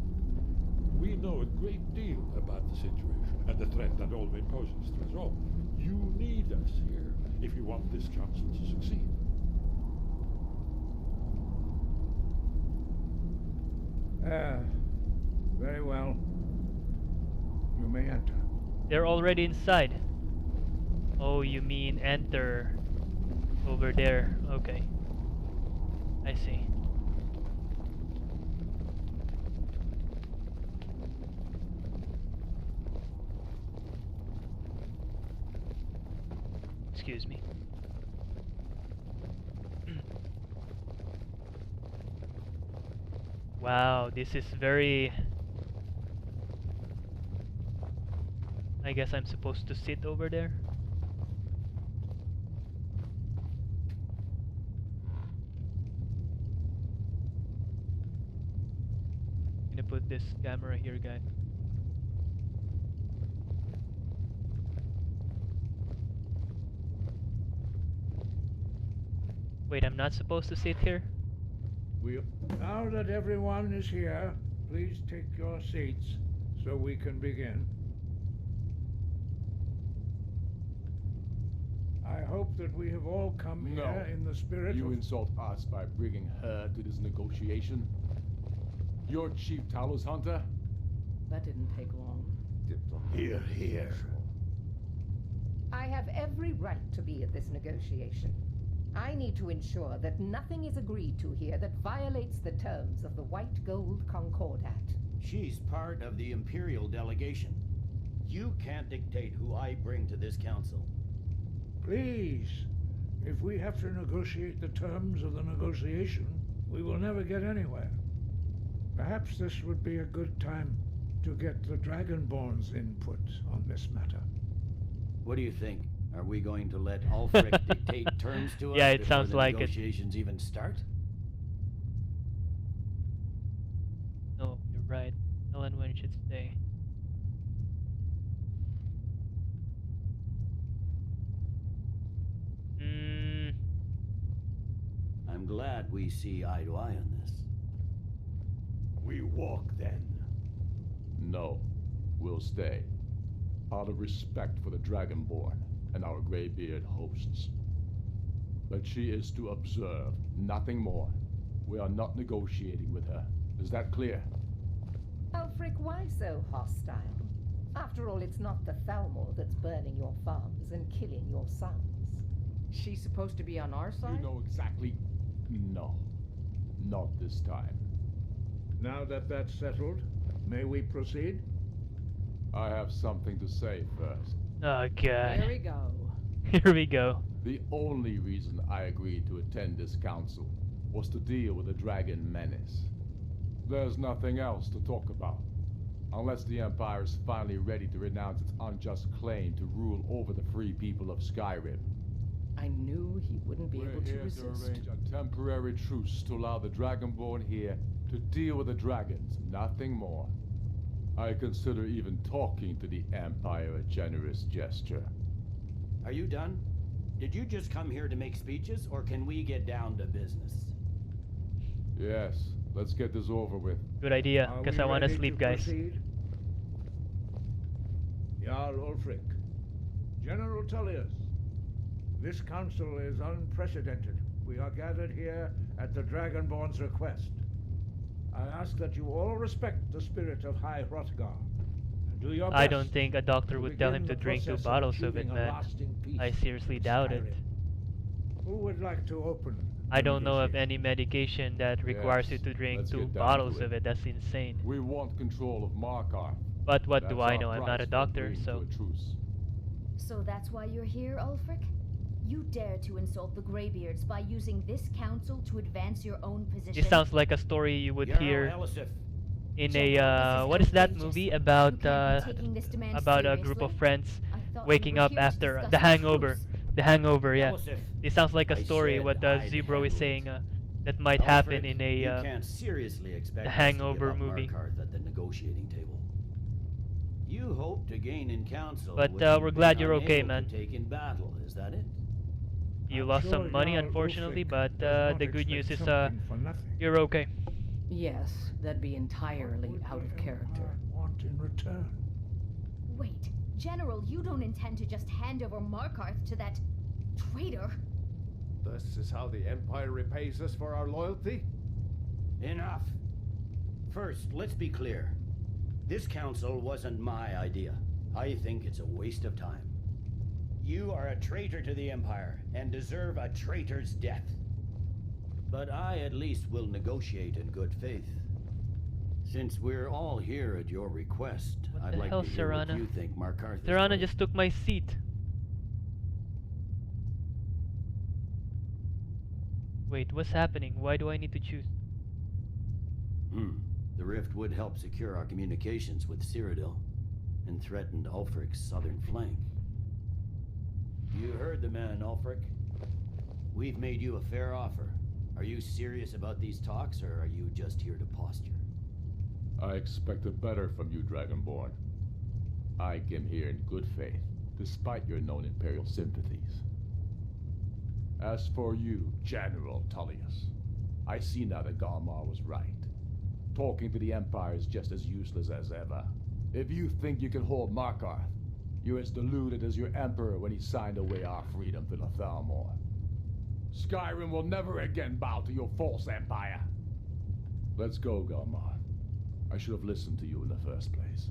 We know a great deal about the situation and the threat that Alduin poses to us all. You need us here if you want this council to succeed. Very well. You may enter. They're already inside. Oh, you mean enter over there. Okay. I see. Excuse me. Wow, this is very... I guess I'm supposed to sit over there. I'm gonna put this camera here, guys. Wait, I'm not supposed to sit here? Now that everyone is here, please take your seats so we can begin. I hope that we have all come here in the spirit You of... insult us by bringing her to this negotiation? You're Chief Talos Hunter? That didn't take long. Hear, hear. I have every right to be at this negotiation. I need to ensure that nothing is agreed to here that violates the terms of the White Gold Concordat. She's part of the Imperial delegation. You can't dictate who I bring to this council. Please, if we have to negotiate the terms of the negotiation, we will never get anywhere. Perhaps this would be a good time to get the Dragonborn's input on this matter. What do you think? Are we going to let Ulfric dictate terms to us Yeah, it before sounds the like it. negotiations even start? No, you're right. Ellen Wynn should stay. I'm glad we see eye to eye on this. We walk then. No, we'll stay. Out of respect for the Dragonborn and our Greybeard hosts. But she is to observe, nothing more. We are not negotiating with her. Is that clear? Ulfric, why so hostile? After all, it's not the Thalmor that's burning your farms and killing your sons. She's supposed to be on our side? You know exactly. No. Not this time. Now that that's settled, may we proceed? I have something to say first. Oh god. Here we go. Here we go. The only reason I agreed to attend this council was to deal with the dragon menace. There's nothing else to talk about. Unless the Empire is finally ready to renounce its unjust claim to rule over the free people of Skyrim. I knew he wouldn't be We're able to here resist. to arrange a temporary truce to allow the Dragonborn here to deal with the dragons, nothing more. I consider even talking to the Empire a generous gesture. Are you done? Did you just come here to make speeches, or can we get down to business? Yes, let's get this over with. Good idea, because I want to sleep, guys. Jarl Ulfric, General Tullius, this council is unprecedented. We are gathered here at the Dragonborn's request. I ask that you all respect the spirit of High Hrothgar. And do your best I don't think a doctor to would tell him begin to the drink 2 process bottles of it, achieving a man. lasting peace I seriously with doubt it. Skyrim. Who would like to open? I don't know of any medication that requires you Yes, to drink let's 2 get down bottles to of it. That's insane. We want control of Markarth. But what That's do I our know? I'm not price a for doctor, agreeing so... to a truce. So that's why you're here, Ulfric? You dare to insult the Greybeards by using this council to advance your own position? This sounds like a story you would hear in a, what is that movie about a group of friends waking up after The Hangover. The Hangover, yeah. It sounds like a story what Zebro is saying that might happen in a You can't seriously expect The us to Hangover give up movie. Markarth at the negotiating table. You hope to gain in council. But, what you've we're been glad you're okay, unable man. to take in battle, is that it? You lost sure some money, Jarl unfortunately, Ulfric but does not the good news expect is something for nothing. you're okay. Yes, that'd be entirely out of character. Want in return? Wait, General, you don't intend to just hand over Markarth to that traitor? This is how the Empire repays us for our loyalty? Enough. First, let's be clear. This council wasn't my idea. I think it's a waste of time. You are a traitor to the Empire and deserve a traitor's death. But I at least will negotiate in good faith. Since we're all here at your request, What I'd the like hell, to hear what Serana? you think Markarth is Serana worth. just took my seat. Wait, what's happening? Why do I need to choose? The rift would help secure our communications with Cyrodiil and threatened Ulfric's southern flank. You heard the man, Ulfric. We've made you a fair offer. Are you serious about these talks, or are you just here to posture? I expected better from you, Dragonborn. I came here in good faith, despite your known Imperial sympathies. As for you, General Tullius, I see now that Galmar was right. Talking to the Empire is just as useless as ever. If you think you can hold Markarth, you're as deluded as your Emperor when he signed away our freedom to the Thalmor. Skyrim will never again bow to your false empire. Let's go, Galmar. I should have listened to you in the first place.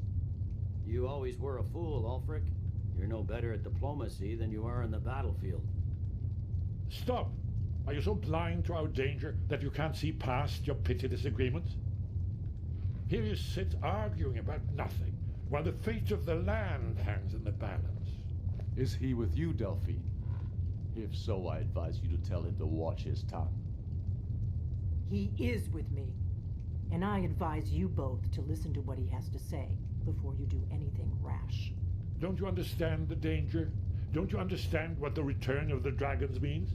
You always were a fool, Ulfric. You're no better at diplomacy than you are in the battlefield. Stop! Are you so blind to our danger that you can't see past your petty disagreements? Here you sit arguing about nothing, while the fate of the land hangs in the balance. Is he with you, Delphine? If so, I advise you to tell him to watch his tongue. He is with me. And I advise you both to listen to what he has to say before you do anything rash. Don't you understand the danger? Don't you understand what the return of the dragons means?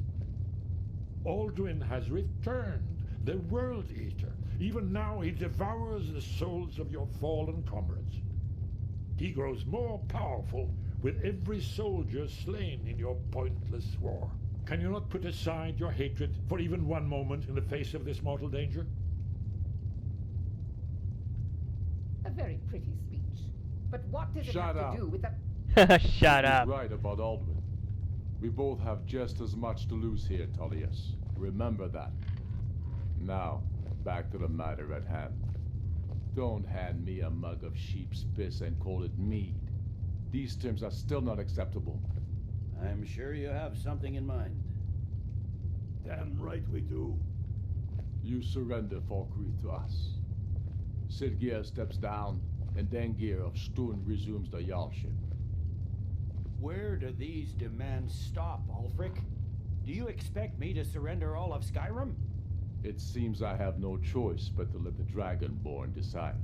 Alduin has returned, the World Eater. Even now he devours the souls of your fallen comrades. He grows more powerful with every soldier slain in your pointless war. Can you not put aside your hatred for even one moment in the face of this mortal danger? A very pretty speech. But what does it Shut have up. to do with the... Shut up. He's right about Alduin. We both have just as much to lose here, Tullius. Remember that. Now, back to the matter at hand. Don't hand me a mug of sheep's piss and call it mead. These terms are still not acceptable. I'm sure you have something in mind. Damn right we do. You surrender Falkreath to us. Sidgeir steps down, and Dengir of Sturn resumes the Jarlship. Where do these demands stop, Ulfric? Do you expect me to surrender all of Skyrim? It seems I have no choice but to let the Dragonborn decide,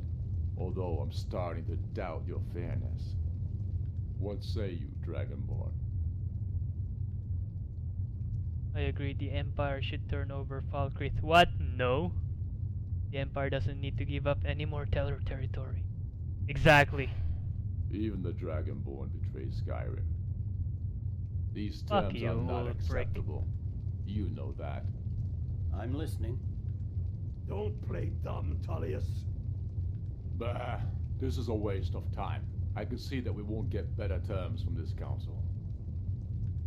although I'm starting to doubt your fairness. What say you, Dragonborn? I agree the Empire should turn over Falkreath. What? No. The Empire doesn't need to give up any more territory. Exactly. Even the Dragonborn betray Skyrim. These Fuck terms you, are not old acceptable. You know that. I'm listening. Don't play dumb, Tullius. Bah, this is a waste of time. I can see that we won't get better terms from this council.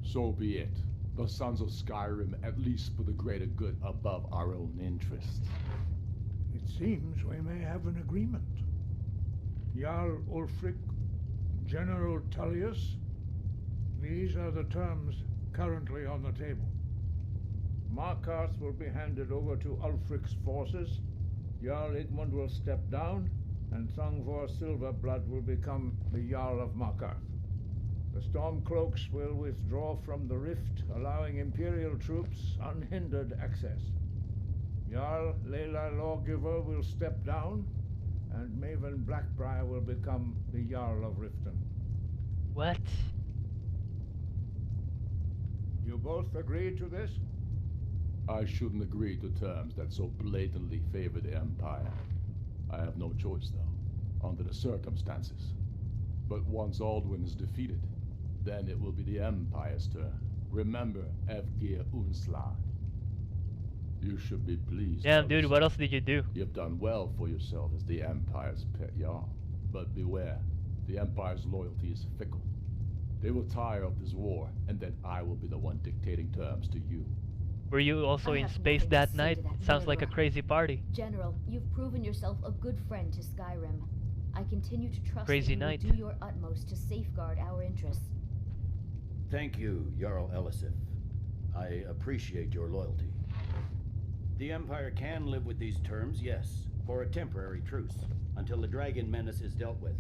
So be it. The Sons of Skyrim at least for the greater good above our own interests. It seems we may have an agreement. Jarl Ulfric, General Tullius, these are the terms currently on the table. Markarth will be handed over to Ulfric's forces, Jarl Igmund will step down, and Thongvor Silverblood will become the Jarl of Markarth. The Stormcloaks will withdraw from the rift, allowing Imperial troops unhindered access. Jarl Leila Lawgiver will step down, and Maven Blackbriar will become the Jarl of Riften. What? You both agree to this? I shouldn't agree to terms that so blatantly favor the Empire. I have no choice, though, under the circumstances. But once Alduin is defeated, then it will be the Empire's turn. Remember, Evgir Unslad. You should be pleased. Damn, dude, Tullius. what else did you do? You've done well for yourself as the Empire's pet Jarl. But beware, the Empire's loyalty is fickle. They will tire of this war, and then I will be the one dictating terms to you. Were you also I in have space nothing to that say night? to that Sounds like a murderer. crazy party. General, you've proven yourself a good friend to Skyrim. I continue to trust Crazy that you night. will do your utmost to safeguard our interests. Thank you, Jarl Elisif. I appreciate your loyalty. The Empire can live with these terms, yes, for a temporary truce, until the dragon menace is dealt with.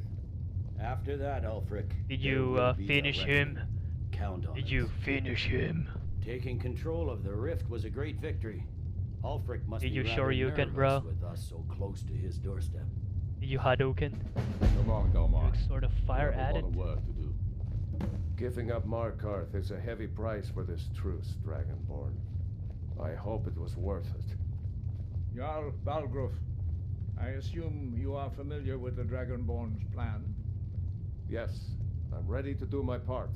After that, Ulfric, Did there you will be a finish him? reckoning. Count on Did it. you finish him? Taking control of the rift was a great victory. Ulfric must Did be you rather sure you can, nervous bro? with us so close to his doorstep. Did you Hadouken? Come on, Delmar. You sort of fire We have at a it? lot of work to do. Giving up Markarth is a heavy price for this truce, Dragonborn. I hope it was worth it. Jarl Balgruuf, I assume you are familiar with the Dragonborn's plan. Yes, I'm ready to do my part.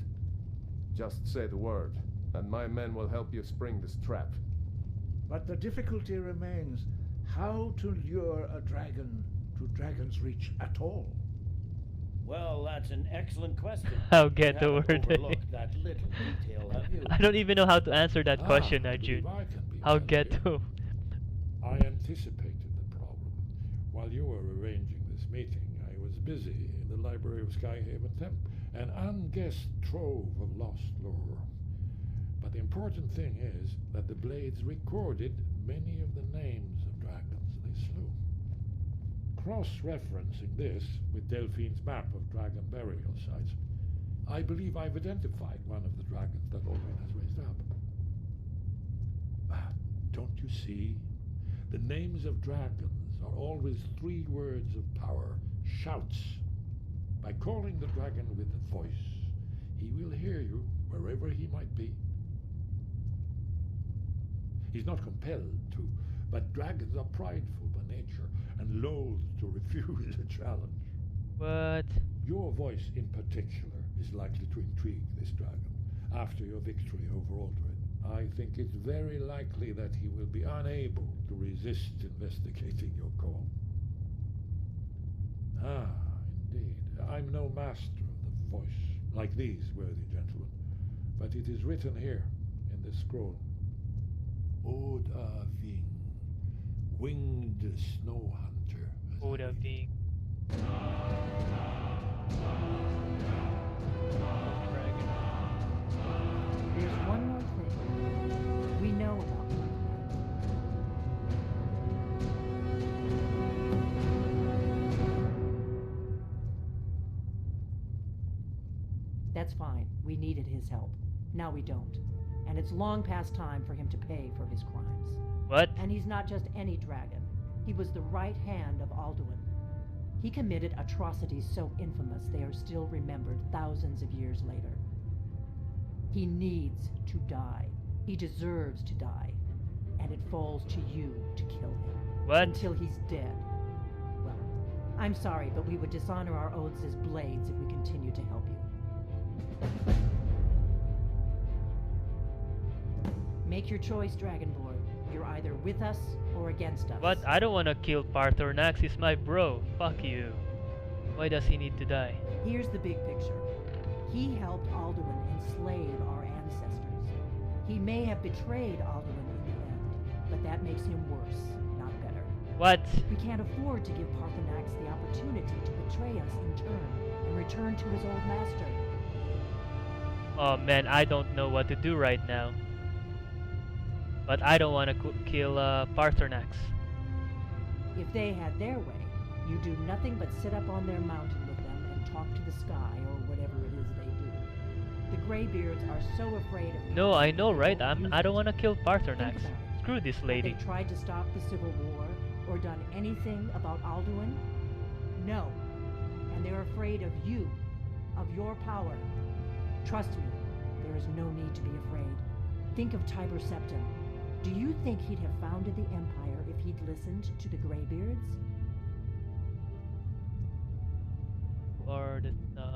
Just say the word, and my men will help you spring this trap. But the difficulty remains how to lure a dragon to Dragon's Reach at all. Well, that's an excellent question. I'll get the You haven't word. overlooked that little detail, have you? I don't even know how to answer that question, I Arjun. believe I can be How of help get here. to? I anticipated the problem. While you were arranging this meeting, I was busy in the library of Skyhaven Temp, an unguessed trove of lost lore. But the important thing is that the blades recorded many of the names of dragons they slew. cross-referencing this with Delphine's map of dragon burial sites, I believe I've identified one of the dragons that Alduin has raised up. Don't you see? The names of dragons are always 3 words of power, shouts. By calling the dragon with a voice, he will hear you wherever he might be. He's not compelled to, but dragons are prideful by nature and loath to refuse a challenge. What? Your voice in particular is likely to intrigue this dragon after your victory over Alduin. I think it's very likely that he will be unable to resist investigating your call. Ah, indeed. I'm no master of the voice, like these worthy gentlemen, but it is written here in this scroll. Oda Ving, winged snow hunter. Oda Ving. There's one more thing we know about him. That's fine. We needed his help. Now we don't. And it's long past time for him to pay for his crimes. What? And he's not just any dragon. He was the right hand of Alduin. He committed atrocities so infamous they are still remembered thousands of years later. He needs to die. He deserves to die. And it falls to you to kill him. What? Until he's dead. Well, I'm sorry, but we would dishonor our oaths as blades if we continue to help you. Make your choice, Dragonborn. You're either with us or against us. What? I don't want to kill Parthornax. He's my bro. Fuck you. Why does he need to die? Here's the big picture. He helped Alduin enslave our ancestors. He may have betrayed Alduin in the end, but that makes him worse, not better. What? We can't afford to give Parthornax the opportunity to betray us in turn and return to his old master. Oh man, I don't know what to do right now. But I don't want to kill Parthornax. If they had their way, you do nothing but sit up on their mountain with them and talk to the sky or whatever it is they do. The Greybeards are so afraid of... No, I know, right? I don't want to kill Parthornax. Screw this lady. Have they tried to stop the Civil War or done anything about Alduin? No. And they're afraid of you, of your power. Trust me, there is no need to be afraid. Think of Tiber Septim. Do you think he'd have founded the Empire if he'd listened to the Greybeards? Or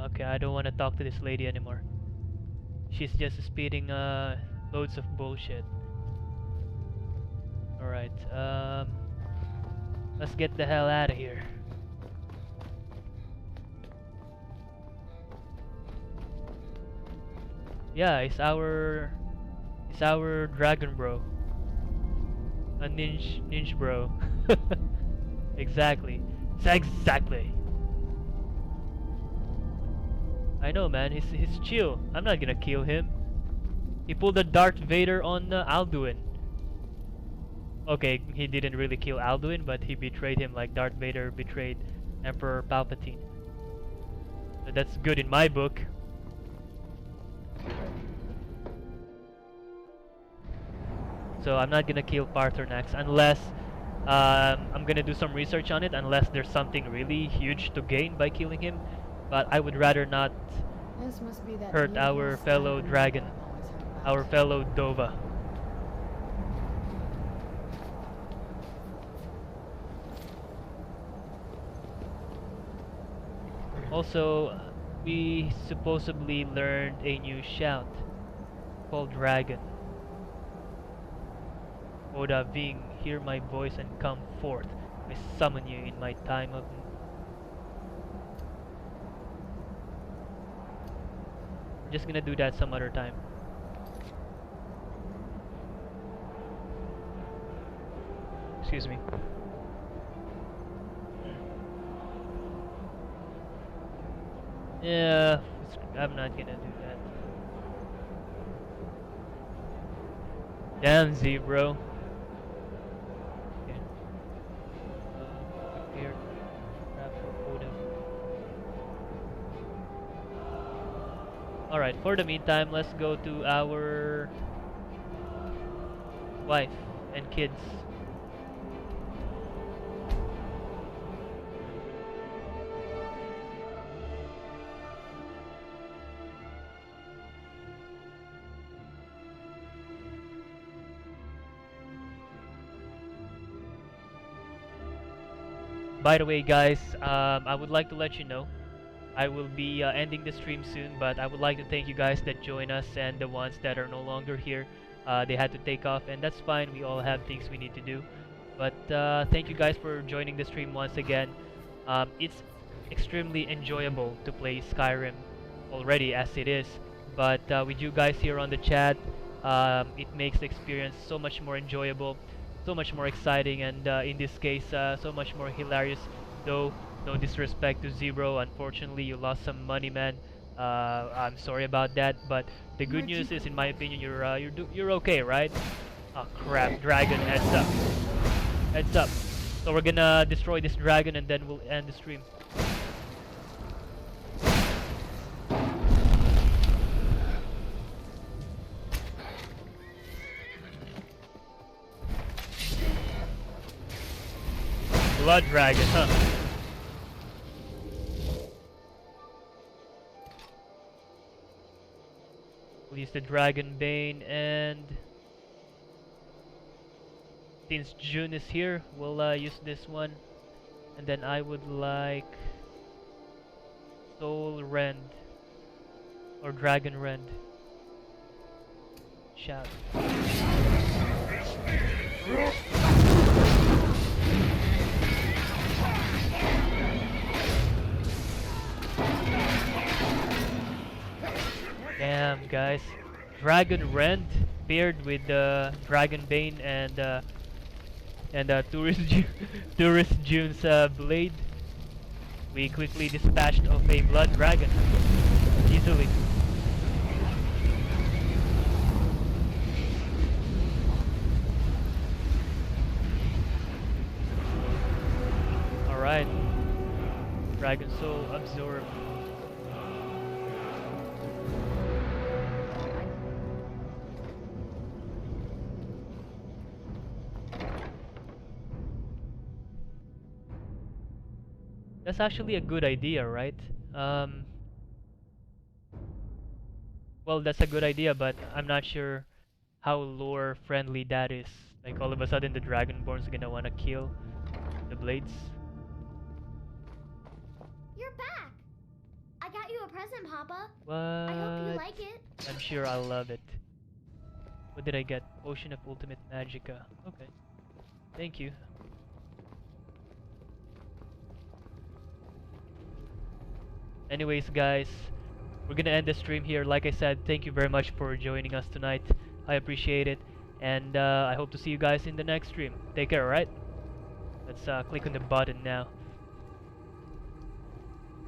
okay, I don't want to talk to this lady anymore. She's just spitting loads of bullshit. Alright, let's get the hell out of here. Yeah, it's our dragon bro. A ninja bro. Exactly. Exactly. I know, man. He's chill. I'm not gonna kill him. He pulled a Darth Vader on Alduin. Okay, he didn't really kill Alduin, but he betrayed him like Darth Vader betrayed Emperor Palpatine. So that's good in my book. So I'm not gonna kill Parthornax unless I'm gonna do some research on it, unless there's something really huge to gain by killing him. But I would rather not This must be that hurt our fellow dragon, our fellow Dova. Also, we supposedly learned a new shout called Dragon. Oda Ving, hear my voice and come forth. I summon you in my time of... We're just gonna do that some other time. Excuse me. Yeah, I'm not gonna do that. Damn, Z, bro. Okay. Here. Alright, for the meantime, let's go to our wife and kids. By the way, guys, I would like to let you know I will be ending the stream soon, but I would like to thank you guys that join us and the ones that are no longer here. They had to take off, and that's fine. We all have things we need to do. But thank you guys for joining the stream once again. It's extremely enjoyable to play Skyrim already as it is, but with you guys here on the chat, it makes the experience so much more enjoyable, so much more exciting, and in this case, so much more hilarious. Though, no disrespect to Zero, unfortunately, you lost some money, man. I'm sorry about that, but the good news is, in my opinion, you're okay, right? Oh crap! Dragon, heads up, heads up. So we're gonna destroy this dragon, and then we'll end the stream. Blood dragon, huh? We'll use the Dragon Bane, and since June is here, we'll use this one. And then I would like Soul Rend or Dragon Rend. Shout. Damn, guys. Dragon Rend paired with Dragon Bane and Tourist June's blade. We quickly dispatched of a blood dragon easily. Alright. Dragon Soul absorbed. That's actually a good idea, right? Well, that's a good idea, but I'm not sure how lore friendly that is. Like, all of a sudden the Dragonborn's gonna wanna kill the blades. You're back! I got you a present, Papa. What? I hope you like it. I'm sure I'll love it. What did I get? Potion of Ultimate Magicka. Okay. Thank you. Anyways, guys, we're gonna end the stream here. Like I said, thank you very much for joining us tonight. I appreciate it, and I hope to see you guys in the next stream. Take care, alright? Let's click on the button now.